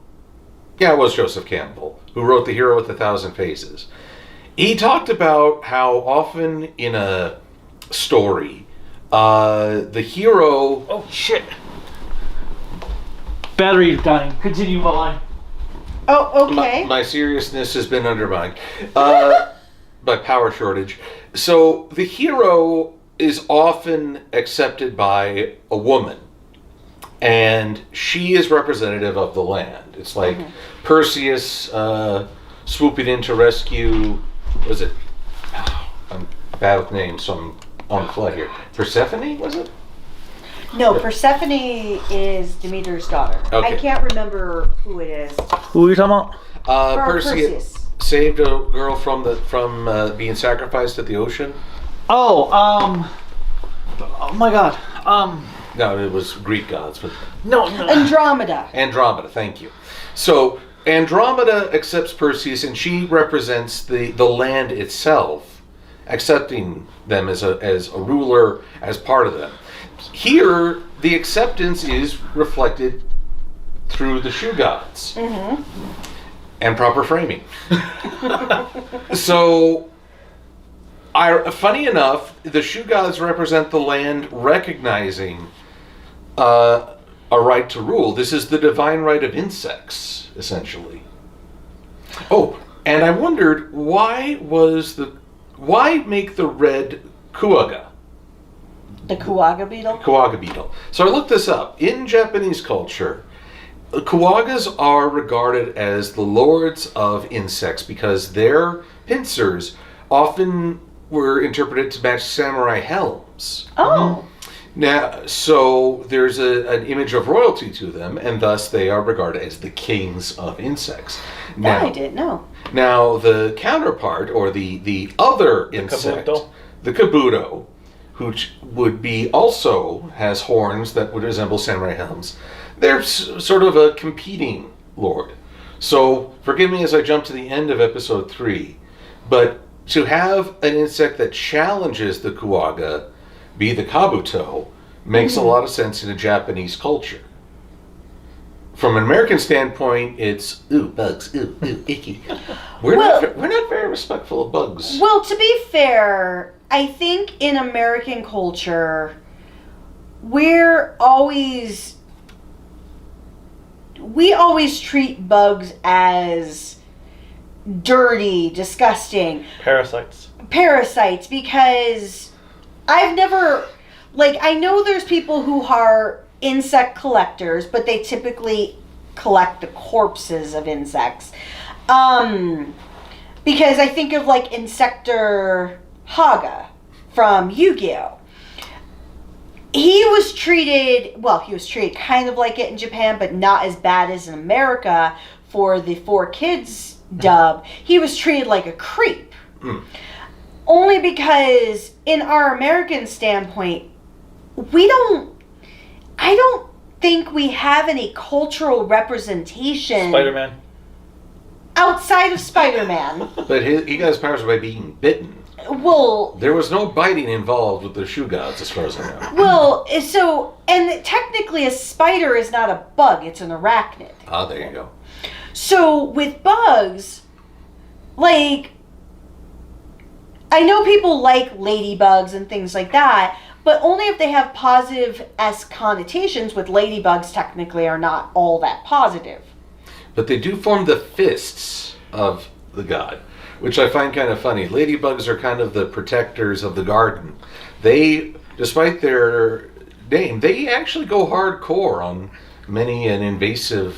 it was Joseph Campbell, who wrote The Hero with 1,000 Faces. He talked about how often in a story, the hero... Oh, shit. Battery dying. Continue while I... Oh, okay. My seriousness has been undermined by power shortage. So the hero is often accepted by a woman, and she is representative of the land. It's like Perseus swooping in to rescue, was it? I'm bad with names, so I'm on the fly here. Persephone, was it? No, Persephone is Demeter's daughter. Okay. I can't remember who it is. Who are you talking about? Perseus saved a girl from being sacrificed at the ocean. Oh my god. No, it was Greek gods, but No. Andromeda, thank you. So Andromeda accepts Perseus, and she represents the land itself, accepting them as a ruler, as part of them. Here, the acceptance is reflected through the shoe gods and proper framing. So, funny enough, the shoe gods represent the land recognizing a right to rule. This is the divine right of insects, essentially. Oh, and I wondered, why make the red Kuaga? the King-Ohger beetle. King-Ohger beetle. So I looked this up. In Japanese culture, King-Ohgers are regarded as the lords of insects because their pincers often were interpreted to match samurai helms. Oh. Now, so there's an image of royalty to them, and thus they are regarded as the kings of insects. That I didn't know. Now, the counterpart, or the other insect, the kabuto, which would be also has horns that would resemble samurai helms, they're sort of a competing lord. So, forgive me as I jump to the end of episode 3, but to have an insect that challenges the King-Ohger, be the kabuto, makes a lot of sense in a Japanese culture. From an American standpoint, it's, ooh, bugs, ooh, icky. We're not very respectful of bugs. Well, to be fair, I think in American culture, we always treat bugs as dirty, disgusting. Parasites, because I've never, I know there's people who are insect collectors, but they typically collect the corpses of insects. Because I think of Insector Haga from Yu-Gi-Oh! He was treated kind of like it in Japan, but not as bad as in America for the 4 Kids dub. He was treated like a creep. Only because in our American standpoint, I don't think we have any cultural representation. Spider-Man. Outside of Spider-Man. But he got his powers by being bitten. Well, there was no biting involved with the shoe gods, as far as I know. Well, and technically a spider is not a bug, it's an arachnid. Ah, there you go. So with bugs, like, I know people like ladybugs and things like that, but only if they have positive-esque connotations, with ladybugs technically are not all that positive. But they do form the fists of the god, which I find kind of funny. Ladybugs are kind of the protectors of the garden. They, despite their name, they actually go hardcore on many an invasive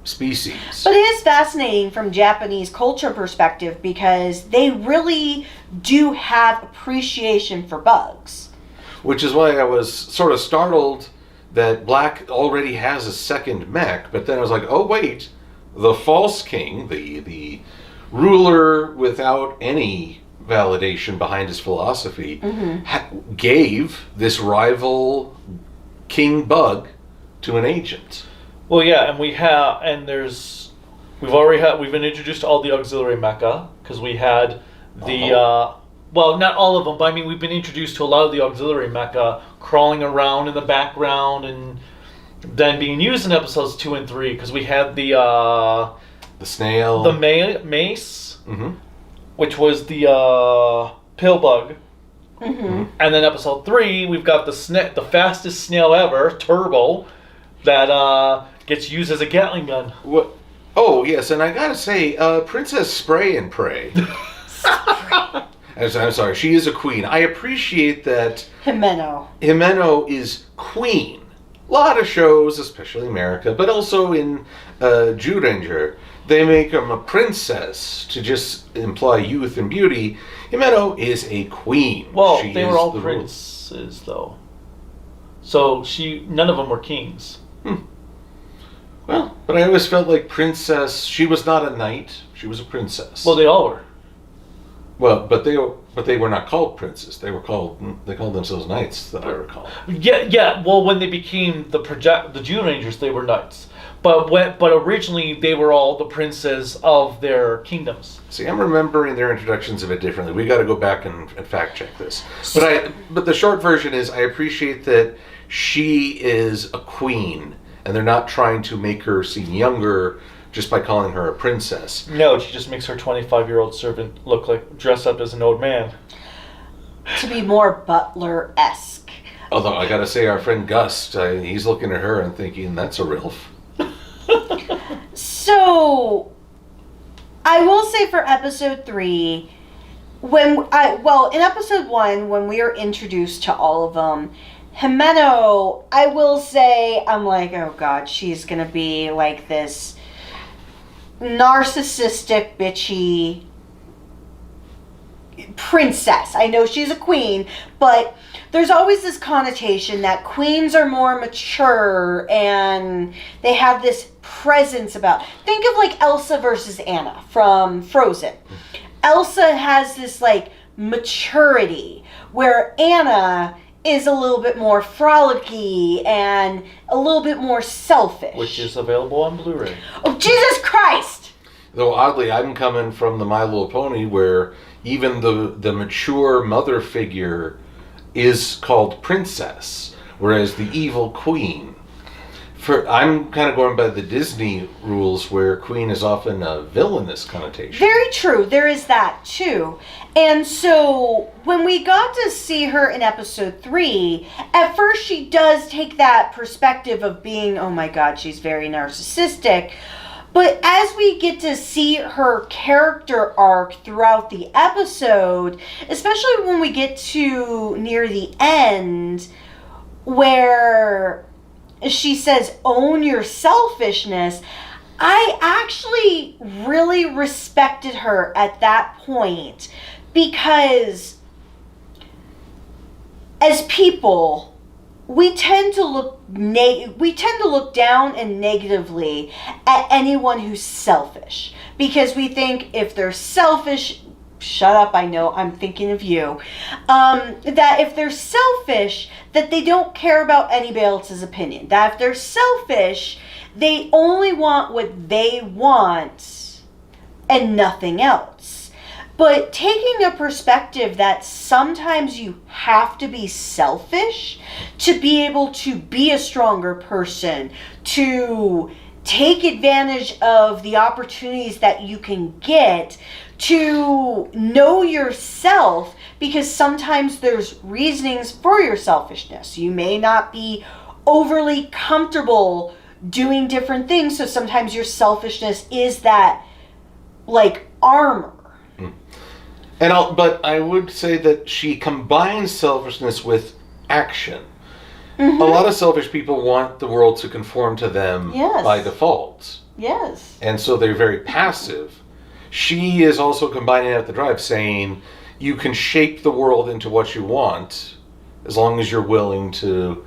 species. But it is fascinating from Japanese culture perspective because they really do have appreciation for bugs. Which is why I was sort of startled that Black already has a second mech, but then I was like, oh wait, the false king, the ruler without any validation behind his philosophy, gave this rival king bug to an agent. Well, yeah, and we've been introduced to all the auxiliary mecha, because we had the, well, not all of them, but I mean, we've been introduced to a lot of the auxiliary mecha crawling around in the background and then being used in episodes 2 and 3, because we had the snail, the mace, which was the pill bug, and then episode 3 we've got the fastest snail ever, Turbo, that gets used as a Gatling gun. What? Oh yes, and I gotta say, Princess Spray and Pray. I'm sorry, she is a queen. I appreciate that. Himeno is queen. A lot of shows, especially America, but also in Zyuranger, they make him a princess to just imply youth and beauty. Himeno is a queen. Well, they were all princes, though. So none of them were kings. Well, but I always felt like princess. She was not a knight. She was a princess. Well, they all were. Well, but they were not called princes. They called themselves knights, that I recall. Yeah. Well, when they became the June Rangers, they were knights. But originally they were all the princes of their kingdoms. See, I'm remembering their introductions a bit differently. We got to go back and fact check this. But the short version is, I appreciate that she is a queen, and they're not trying to make her seem younger just by calling her a princess. No, she just makes her 25-year-old servant dress up as an old man. To be more butler-esque. Although I gotta say, our friend Gus, he's looking at her and thinking, that's a Rilf. So, I will say for episode 3, in episode 1, when we are introduced to all of them, Himeno, I will say, I'm like, oh god, she's gonna be like this narcissistic, bitchy princess. I know she's a queen, but there's always this connotation that queens are more mature and they have this presence about. Think of like Elsa versus Anna from Frozen. Elsa has this like maturity where Anna is a little bit more frolicky and a little bit more selfish. Which is available on Blu-ray. Oh, Jesus Christ! Though oddly, I'm coming from the My Little Pony, where even the mature mother figure is called princess, whereas the evil queen. I'm kind of going by the Disney rules, where queen is often a villainous connotation. Very true. There is that too. And so when we got to see her in episode 3, at first she does take that perspective of being, oh my god, she's very narcissistic. But as we get to see her character arc throughout the episode, especially when we get to near the end, where she says, own your selfishness, I actually really respected her at that point, because as people, we tend to look down and negatively at anyone who's selfish, because we think if they're selfish, shut up, I know, I'm thinking of you, that if they're selfish, that they don't care about anybody else's opinion. That if they're selfish, they only want what they want and nothing else. But taking a perspective that sometimes you have to be selfish to be able to be a stronger person, to take advantage of the opportunities that you can get, to know yourself, because sometimes there's reasonings for your selfishness. You may not be overly comfortable doing different things, so sometimes your selfishness is that, like, armor. But I would say that she combines selfishness with action. Mm-hmm. A lot of selfish people want the world to conform to them by default. Yes. And so they're very passive. She is also combining it with the drive, saying you can shape the world into what you want as long as you're willing to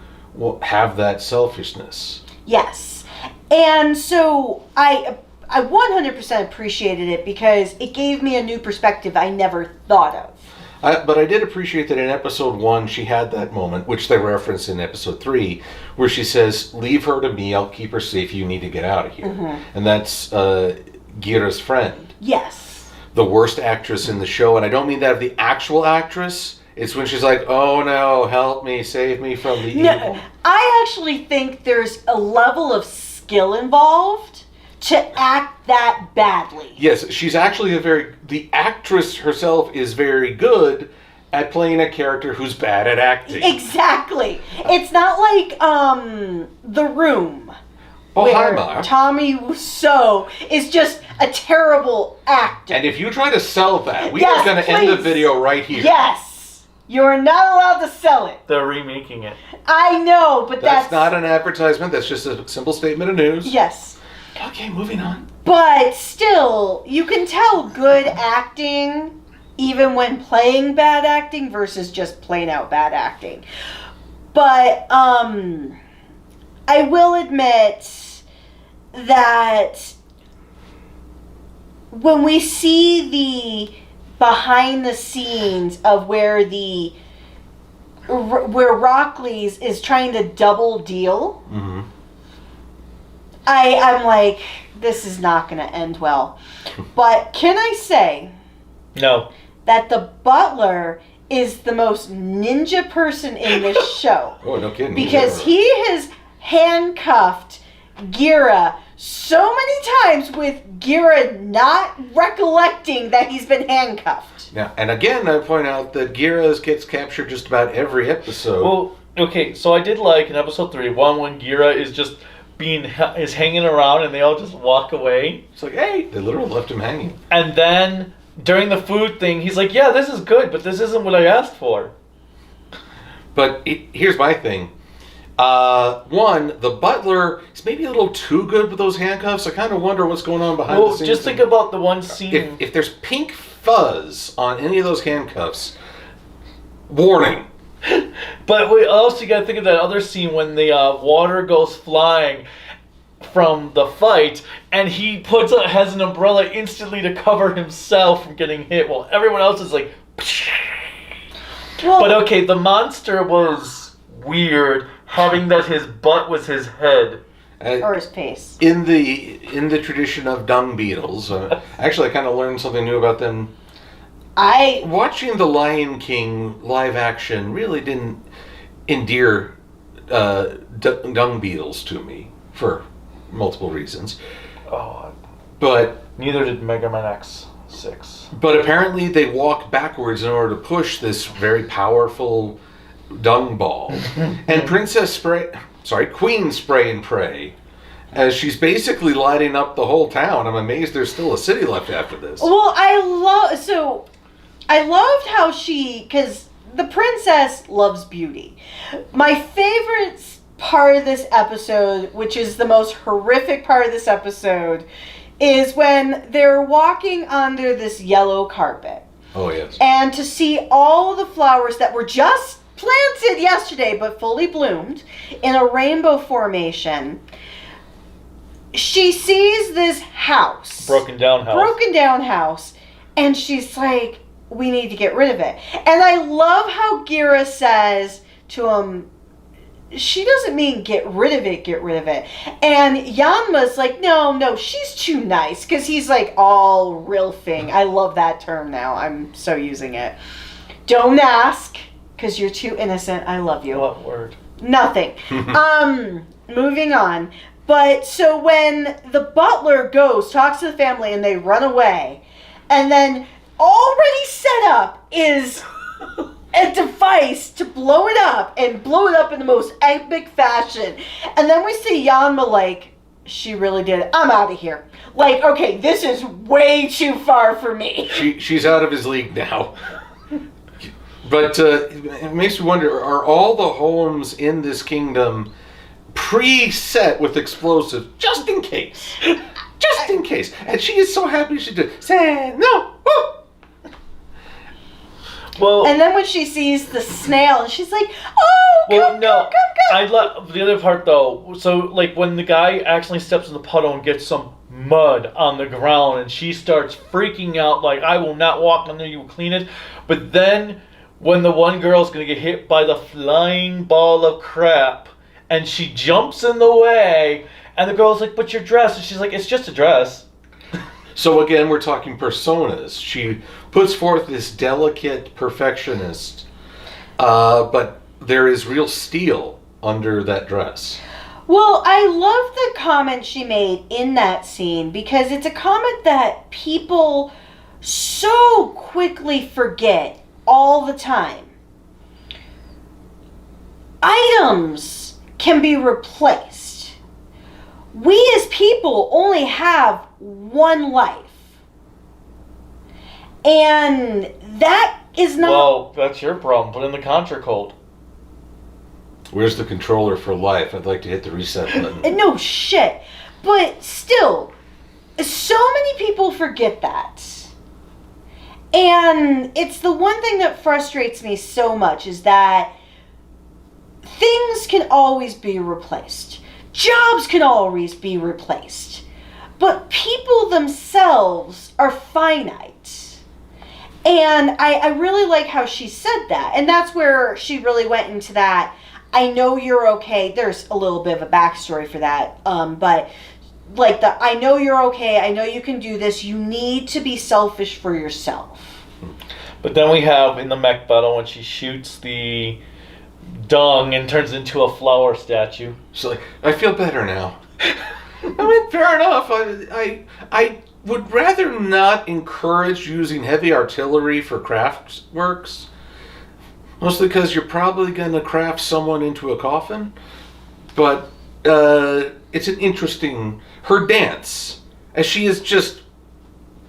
have that selfishness. Yes. And so I 100% appreciated it because it gave me a new perspective I never thought of. But I did appreciate that in episode 1 she had that moment, which they reference in episode 3, where she says, leave her to me, I'll keep her safe, you need to get out of here. Mm-hmm. And that's Gira's friend. Yes. The worst actress in the show, and I don't mean that of the actual actress. It's when she's like, oh no, help me, save me from the evil. I actually think there's a level of skill involved to act that badly. Yes, she's actually the actress herself is very good at playing a character who's bad at acting. Exactly. It's not like The Room. Oh, where hi, Ma. Tommy Wiseau is just a terrible actor. And if you try to sell that, we are going to end the video right here. Yes. You're not allowed to sell it. They're remaking it. I know, but that's not an advertisement. That's just a simple statement of news. Yes. Okay, moving on. But still, you can tell good acting even when playing bad acting versus just plain out bad acting. But I will admit that when we see the behind the scenes of where Rockley's is trying to double deal, mm-hmm. I'm like, this is not going to end well. But can I say no that the butler is the most ninja person in this show? Oh, no kidding. Because he has handcuffed Gira so many times with Gira not recollecting that he's been handcuffed. Yeah, and again, I point out that Gira gets captured just about every episode. Well, okay, so I did like in episode 3, when Gira is just is hanging around and they all just walk away. It's like, hey, they literally left him hanging. And then during the food thing, he's like, yeah, this is good, but this isn't what I asked for. But here's my thing. One, the butler is maybe a little too good with those handcuffs. I kind of wonder what's going on behind the scenes. Just think about the one scene. If there's pink fuzz on any of those handcuffs, warning. But we also got to think of that other scene when the water goes flying from the fight, and he has an umbrella instantly to cover himself from getting hit, while everyone else is like. But okay, the monster was weird, having that his butt was his head. Or his face. In the tradition of dung beetles, actually I kind of learned something new about them. Watching The Lion King live action really didn't endear dung beetles to me for multiple reasons. Oh, but neither did Mega Man X6. But apparently they walk backwards in order to push this very powerful dung ball. And Queen Spray and Pray, as she's basically lighting up the whole town. I'm amazed there's still a city left after this. Well, I loved how because the princess loves beauty. My favorite part of this episode, which is the most horrific part of this episode, is when they're walking under this yellow carpet. Oh, yes. And to see all the flowers that were just planted yesterday but fully bloomed in a rainbow formation. She sees this house. Broken down house. And she's like, we need to get rid of it. And I love how Gira says to him, she doesn't mean get rid of it. And Yanma's like, no, she's too nice. Because he's like all rilfing. I love that term now. I'm so using it. Don't ask, because you're too innocent. I love you. What word? Nothing. Moving on. But so when the butler goes, talks to the family, and they run away, and then already set up is a device to blow it up and blow it up in the most epic fashion. And then we see Yanma like, she really did it. I'm out of here. Like, okay, this is way too far for me. She's out of his league now. But it makes me wonder, are all the homes in this kingdom preset with explosives just in case? Just in case. And she is so happy she did. Say no. Woo! Well, and then when she sees the snail, she's like, "Oh, come!" I love the other part though. So, like when the guy accidentally steps in the puddle and gets some mud on the ground, and she starts freaking out, like, "I will not walk under you, clean it." But then, when the one girl's gonna get hit by the flying ball of crap, and she jumps in the way, and the girl's like, "But your dress," and she's like, "It's just a dress." So again, we're talking personas. She puts forth this delicate perfectionist, but there is real steel under that dress. Well, I love the comment she made in that scene because it's a comment that people so quickly forget all the time. Items can be replaced. We as people only have one life. And that is not... Well, that's your problem. Put in the Contra code. Where's the controller for life? I'd like to hit the reset button. No shit. But still, so many people forget that. And it's the one thing that frustrates me so much is that things can always be replaced. Jobs can always be replaced. But people themselves are finite. And I really like how she said that. And that's where she really went into that, I know you're okay. There's a little bit of a backstory for that. But like I know you're okay. I know you can do this. You need to be selfish for yourself. But then we have in the mech battle when she shoots the dung and turns into a flower statue. She's like, I feel better now. I mean, fair enough. I would rather not encourage using heavy artillery for craft works. Mostly because you're probably going to craft someone into a coffin. But it's an interesting... Her dance, as she is just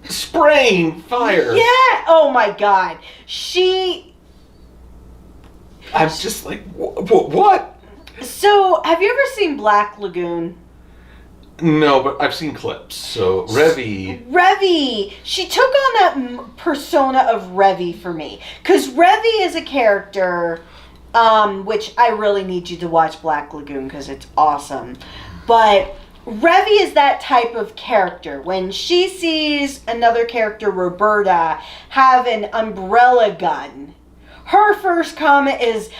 spraying fire. Yeah! Oh my god. I'm just like, what? So, have you ever seen Black Lagoon? No, but I've seen clips. So, Revy! She took on that persona of Revy for me. Because Revy is a character, which I really need you to watch Black Lagoon because it's awesome. But Revy is that type of character. When she sees another character, Roberta, have an umbrella gun, her first comment is...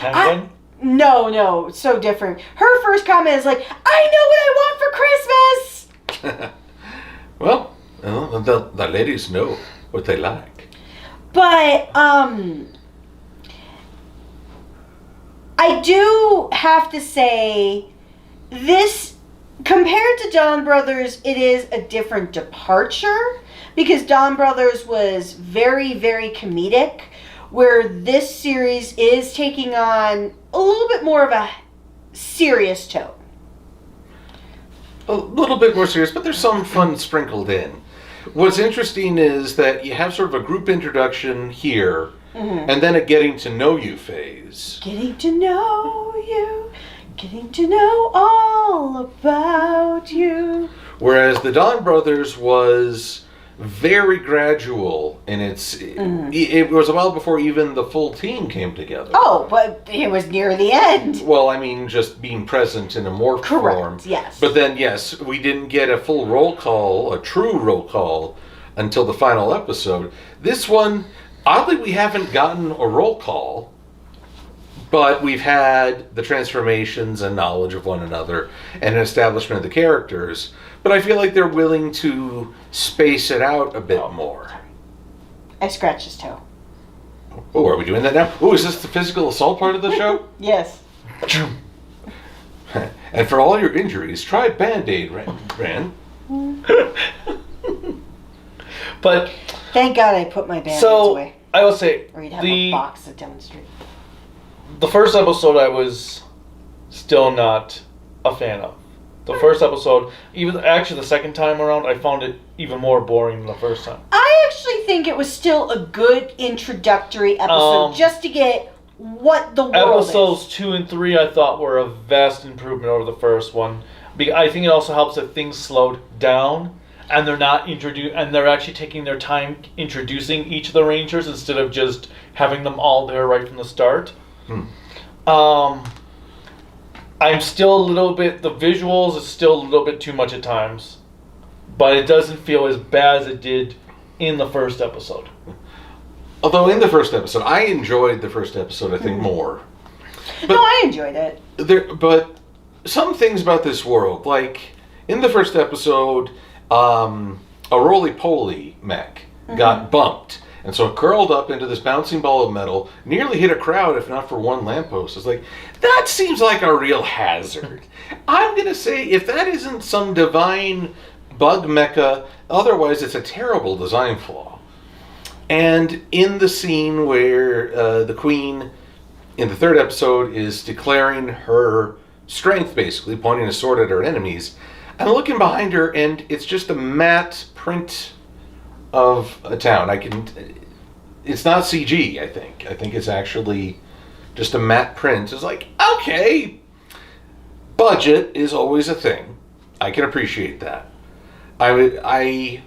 No, so different. Her first comment is like, I know what I want for Christmas! Well, the ladies know what they like. But, I do have to say, this, compared to Dawn Brothers, it is a different departure. Because Dawn Brothers was very, very comedic. Where this series is taking on a little bit more of a serious tone. A little bit more serious, but there's some fun sprinkled in. What's interesting is that you have sort of a group introduction here, and then a getting to know you phase. Getting to know you, getting to know all about you. Whereas the Dawn Brothers was very gradual in its... It was a while before even the full team came together. Oh, but it was near the end. Well, I mean, just being present in a morph form. Yes. But then, yes, we didn't get a full roll call, a true roll call, until the final episode. This one, oddly, we haven't gotten a roll call, but we've had the transformations and knowledge of one another and an establishment of the characters. But I feel like they're willing to space it out a bit more. I scratched his toe. Oh, are we doing that now? Oh, is this the physical assault part of the show? Yes. And for all your injuries, try Band-Aid, Ran. But thank God I put my band-aids away. I will say, or you'd have a box to demonstrate. The first episode I was still not a fan of. The first episode, even actually the second time around, I found it even more boring than the first time. I actually think it was still a good introductory episode, just to get what the world Episodes is. 2 and 3 I thought were a vast improvement over the first one. I think it also helps that things slowed down and they're not and they're actually taking their time introducing each of the Rangers instead of just having them all there right from the start. I'm still a little bit, the visuals is still a little bit too much at times, but it doesn't feel as bad as it did in the first episode. Although in the first episode, I enjoyed the first episode, I think, more. But no, I enjoyed it. But some things about this world, like in the first episode, a roly-poly mech got bumped. And so it curled up into this bouncing ball of metal, nearly hit a crowd if not for one lamppost. It's like, that seems like a real hazard. I'm going to say, if that isn't some divine bug mecha, otherwise it's a terrible design flaw. And in the scene where the Queen, in the third episode, is declaring her strength, basically, pointing a sword at her enemies, I'm looking behind her, and it's just a matte print of a town. It's not CG, I think. I think it's actually just a matte print. It's like, okay, budget is always a thing. I can appreciate that. I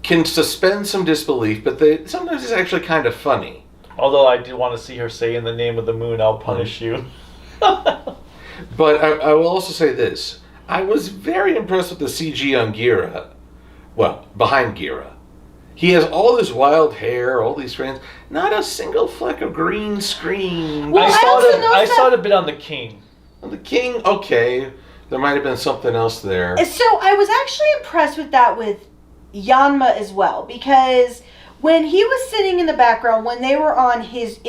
can suspend some disbelief, but sometimes it's actually kind of funny. Although I did want to see her say, "In the name of the moon, I'll punish you." But I will also say this. I was very impressed with the CG on Gira. Well, behind Gira. He has all this wild hair, all these strands. Not a single fleck of green screen. Well, I saw it a bit on the King. On the King, okay. There might have been something else there. So I was actually impressed with that with Yanma as well, because when he was sitting in the background, when they were on his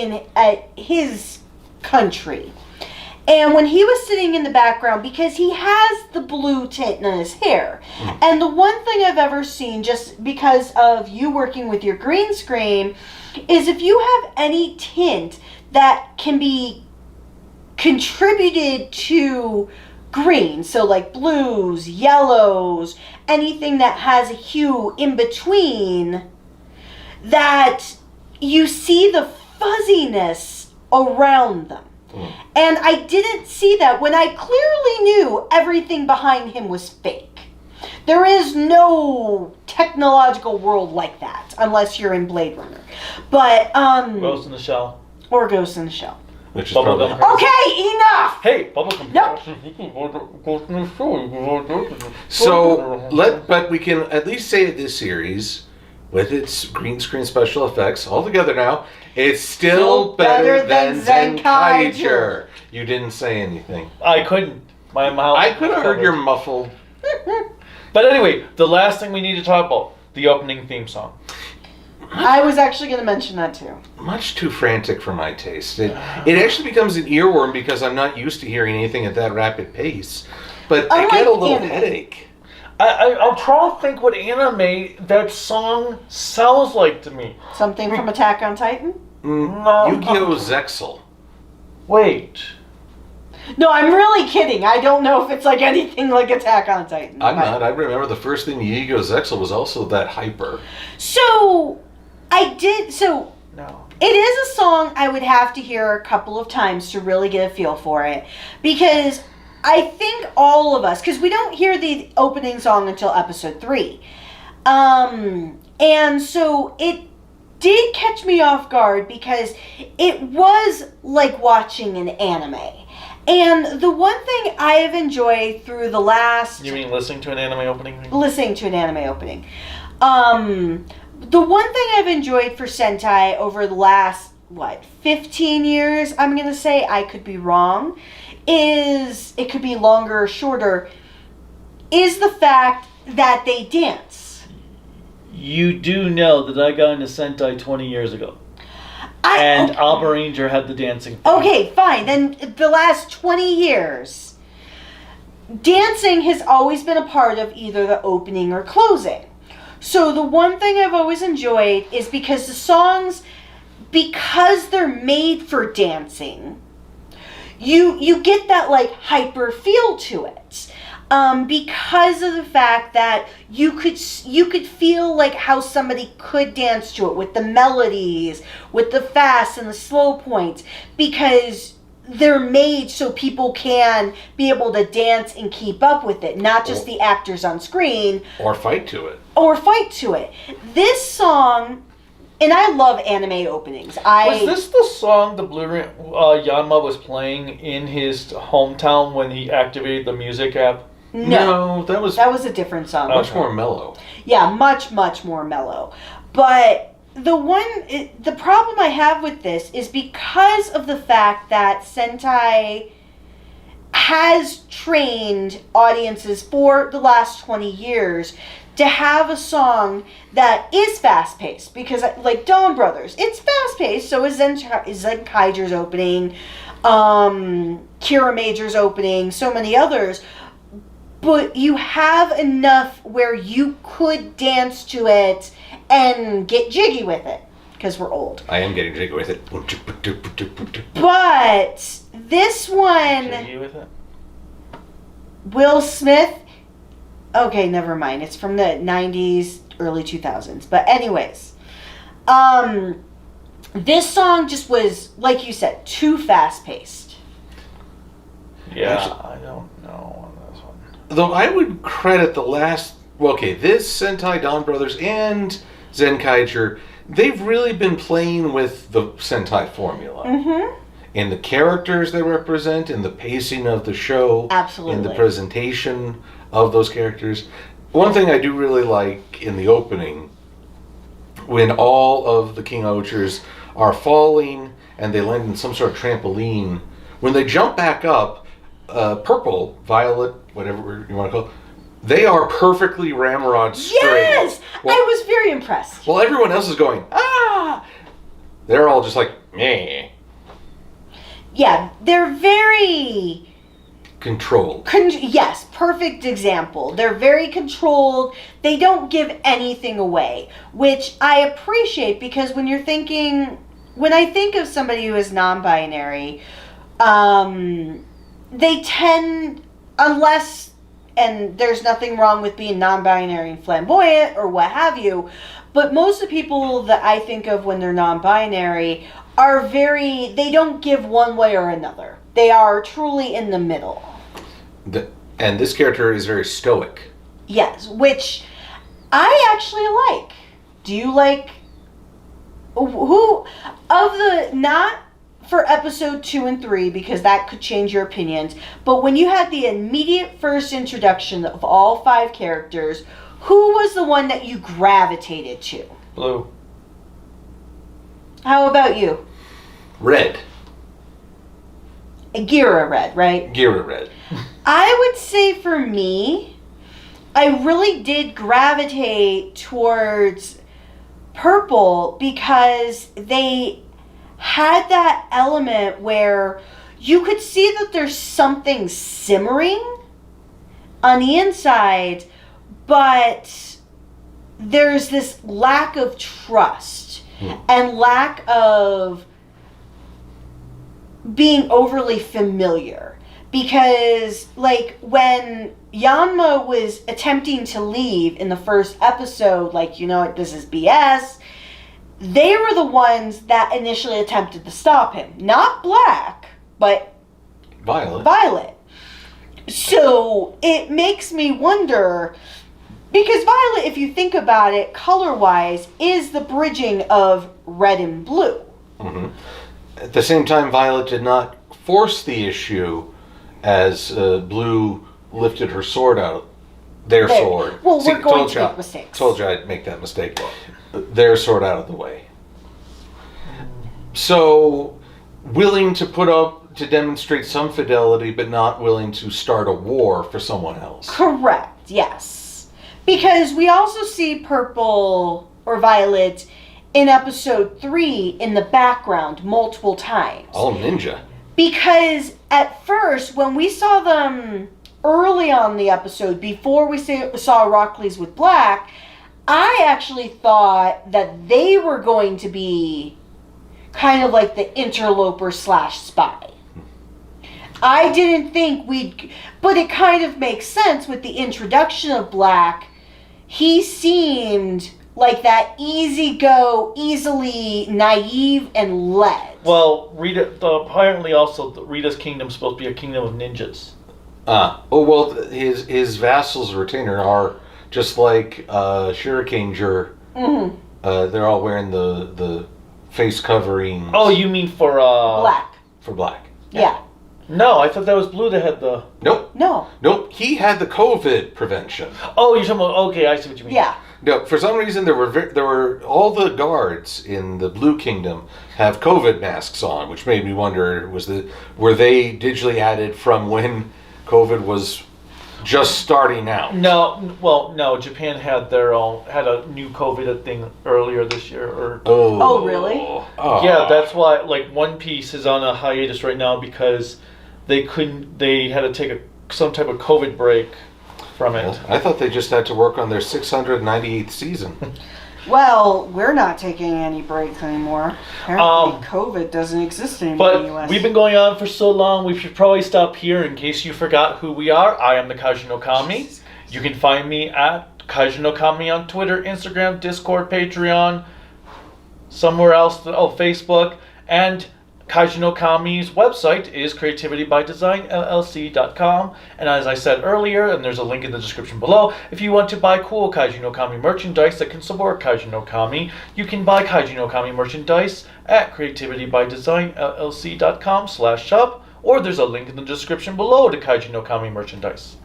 country, and when he was sitting in the background, because he has the blue tint in his hair, and the one thing I've ever seen, just because of you working with your green screen, is if you have any tint that can be contributed to green, so like blues, yellows, anything that has a hue in between, that you see the fuzziness around them. And I didn't see that when I clearly knew everything behind him was fake. There is no technological world like that, unless you're in Blade Runner. But, Ghost in the Shell. Or Ghost in the Shell. Which is probably... Okay, enough! Hey, bubblegum. So, but we can at least say that this series, with its green screen special effects, all together now, it's still better than Zenkaiger. You didn't say anything. I couldn't. My mouth. I could have heard your muffled. But anyway, the last thing we need to talk about, the opening theme song. I was actually going to mention that too. Much too frantic for my taste. It actually becomes an earworm because I'm not used to hearing anything at that rapid pace. But I get a little headache. I'm trying to think what anime that song sounds like to me. Something from Attack on Titan? No. Yu-Gi-Oh! Zexal. Wait. No, I'm really kidding. I don't know if it's like anything like Attack on Titan. I'm not. I remember the first thing Yu-Gi-Oh! Zexal was also that hyper. So, No. It is a song I would have to hear a couple of times to really get a feel for it. Because I think all of us, because we don't hear the opening song until episode 3. And so it did catch me off guard because it was like watching an anime. And the one thing I have enjoyed through the last... You mean listening to an anime opening? Listening to an anime opening. The one thing I've enjoyed for Sentai over the last, 15 years, I'm going to say, I could be wrong, is, it could be longer or shorter, is the fact that they dance. You do know that I got into Sentai 20 years ago. And Alba Ranger had the dancing. Okay, fine. Then the last 20 years, dancing has always been a part of either the opening or closing. So the one thing I've always enjoyed is because the songs, because they're made for dancing, you get that like hyper feel to it. Because of the fact that you could feel like how somebody could dance to it with the melodies, with the fast and the slow points, because they're made so people can be able to dance and keep up with it, not just the actors on screen. Or fight to it. This song, and I love anime openings. Was this the song the Yanma was playing in his hometown when he activated the music app? No, that was a different song. Much more mellow. Yeah, much more mellow. But the problem I have with this is because of the fact that Sentai has trained audiences for the last 20 years to have a song that is fast-paced. Because, like Dawn Brothers, it's fast-paced, so is Zenkaiger's opening, Kira Major's opening, so many others. But you have enough where you could dance to it and get jiggy with it. Because we're old. I am getting jiggy with it. But this one... Jiggy with it? Will Smith... Okay, never mind. It's from the 90s, early 2000s. But anyways. This song just was, like you said, too fast-paced. Yeah, I don't know. Though I would credit this Sentai Dawn Brothers and Zenkaiger, they've really been playing with the Sentai formula. Mm-hmm. In the characters they represent, in the pacing of the show, absolutely, in the presentation of those characters. One thing I do really like in the opening, when all of the King-Ohgers are falling and they land in some sort of trampoline, when they jump back up, Purple, Violet, whatever you want to call it, they are perfectly ramrod straight. Yes! I was very impressed. Well, everyone else is going, ah! They're all just like, meh. Yeah, they're very... Controlled. Yes, perfect example. They're very controlled. They don't give anything away, which I appreciate because when I think of somebody who is non-binary, they tend, unless, and there's nothing wrong with being non-binary and flamboyant or what have you, but most of the people that I think of when they're non-binary are they don't give one way or another. They are truly in the middle. And this character is very stoic. Yes, which I actually like. Do you like, who, of the, not for episode 2 and 3, because that could change your opinions, but when you had the immediate first introduction of all 5 characters, who was the one that you gravitated to? Blue. How about you? Red. Gira Red, right? Gira Red. I would say for me, I really did gravitate towards Purple because they had that element where you could see that there's something simmering on the inside, but there's this lack of trust and lack of being overly familiar. Because, like, when Yanma was attempting to leave in the first episode, like, you know what, this is BS, they were the ones that initially attempted to stop him. Not Black, but Violet. So, it makes me wonder, because Violet, if you think about it, color-wise, is the bridging of red and blue. Mm-hmm. At the same time, Violet did not force the issue as Blue lifted her sword out their sword. Well, we're going to make mistakes. Told you I'd make that mistake. Their sword out of the way. So, willing to put up, to demonstrate some fidelity, but not willing to start a war for someone else. Correct, yes. Because we also see Purple or Violet in episode 3 in the background multiple times. All ninja. Because at first, when we saw them early on in the episode, before we saw Rockley's with Black, I actually thought that they were going to be kind of like the interloper / spy. I didn't think but it kind of makes sense with the introduction of Black. He seemed like that easily naive and led. Well, apparently also Rita's kingdom is supposed to be a kingdom of ninjas. His vassals retainer are just like Shurikenger. Mm-hmm. They're all wearing the face coverings. Oh, you mean for Black? For Black. Yeah. No, I thought that was Blue that had the. Nope. No. Nope. He had the COVID prevention. Oh, you're talking about. Okay, I see what you mean. Yeah. No, for some reason there were all the guards in the Blue Kingdom have COVID masks on, which made me wonder were they digitally added from when COVID was just starting out? No. Japan had had a new COVID thing earlier this year. Oh, really? Oh. Yeah, that's why. Like One Piece is on a hiatus right now because they had to take some type of COVID break from it. Well, I thought they just had to work on their 698th season. Well, we're not taking any breaks anymore. Apparently, COVID doesn't exist anymore in the US. But we've been going on for so long, we should probably stop here in case you forgot who we are. I am the Kaiju no Kami. You can find me at Kaiju no Kami on Twitter, Instagram, Discord, Patreon, somewhere else, Facebook, and Kaiju no Kami's website is creativitybydesignllc.com. And as I said earlier, and there's a link in the description below, if you want to buy cool Kaiju no Kami merchandise that can support Kaiju no Kami, you can buy Kaiju no Kami merchandise at creativitybydesignllc.com/shop, or there's a link in the description below to Kaiju no Kami merchandise.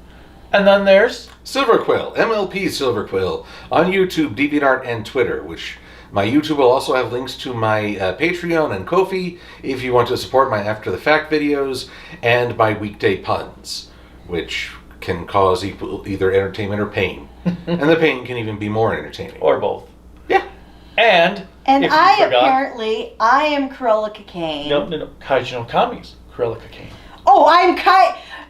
And then there's Silverquill, MLP Silverquill, on YouTube, DeviantArt, and Twitter, which my YouTube will also have links to my Patreon and Ko-fi if you want to support my After the Fact videos and my weekday puns, which can cause either entertainment or pain. And the pain can even be more entertaining. or both. Yeah. And I forgot, am Cruella Cocaine. No, Kaiju no Kami's Cruella Cocaine. Oh, I'm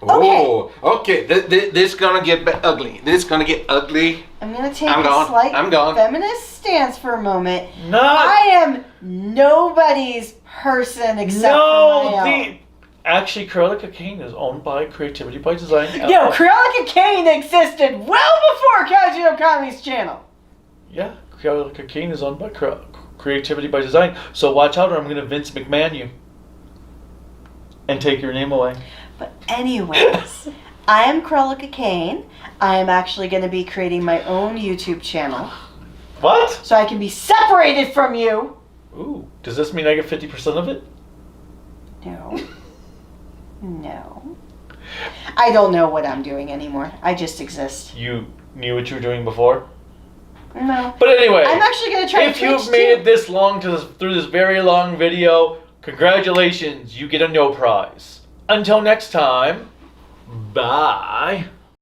Okay. Oh, okay. This gonna get ugly. This gonna get ugly. I'm gonna take a slight feminist stance for a moment. No. I am nobody's person except for my own. Actually, Cruella Cocaine is owned by Creativity by Design. No, Cruella Cocaine existed well before Kaiju no Kami's channel. Yeah, Cruella Cocaine is owned by Creativity by Design. So watch out, or I'm gonna Vince McMahon you and take your name away. But anyways, I am Cruella Cocaine. I am actually going to be creating my own YouTube channel. What? So I can be separated from you. Ooh, does this mean I get 50% of it? No. I don't know what I'm doing anymore. I just exist. You knew what you were doing before? No. But anyway, I'm actually going to try to if you've made it this long through this very long video, congratulations, you get a no prize. Until next time, bye.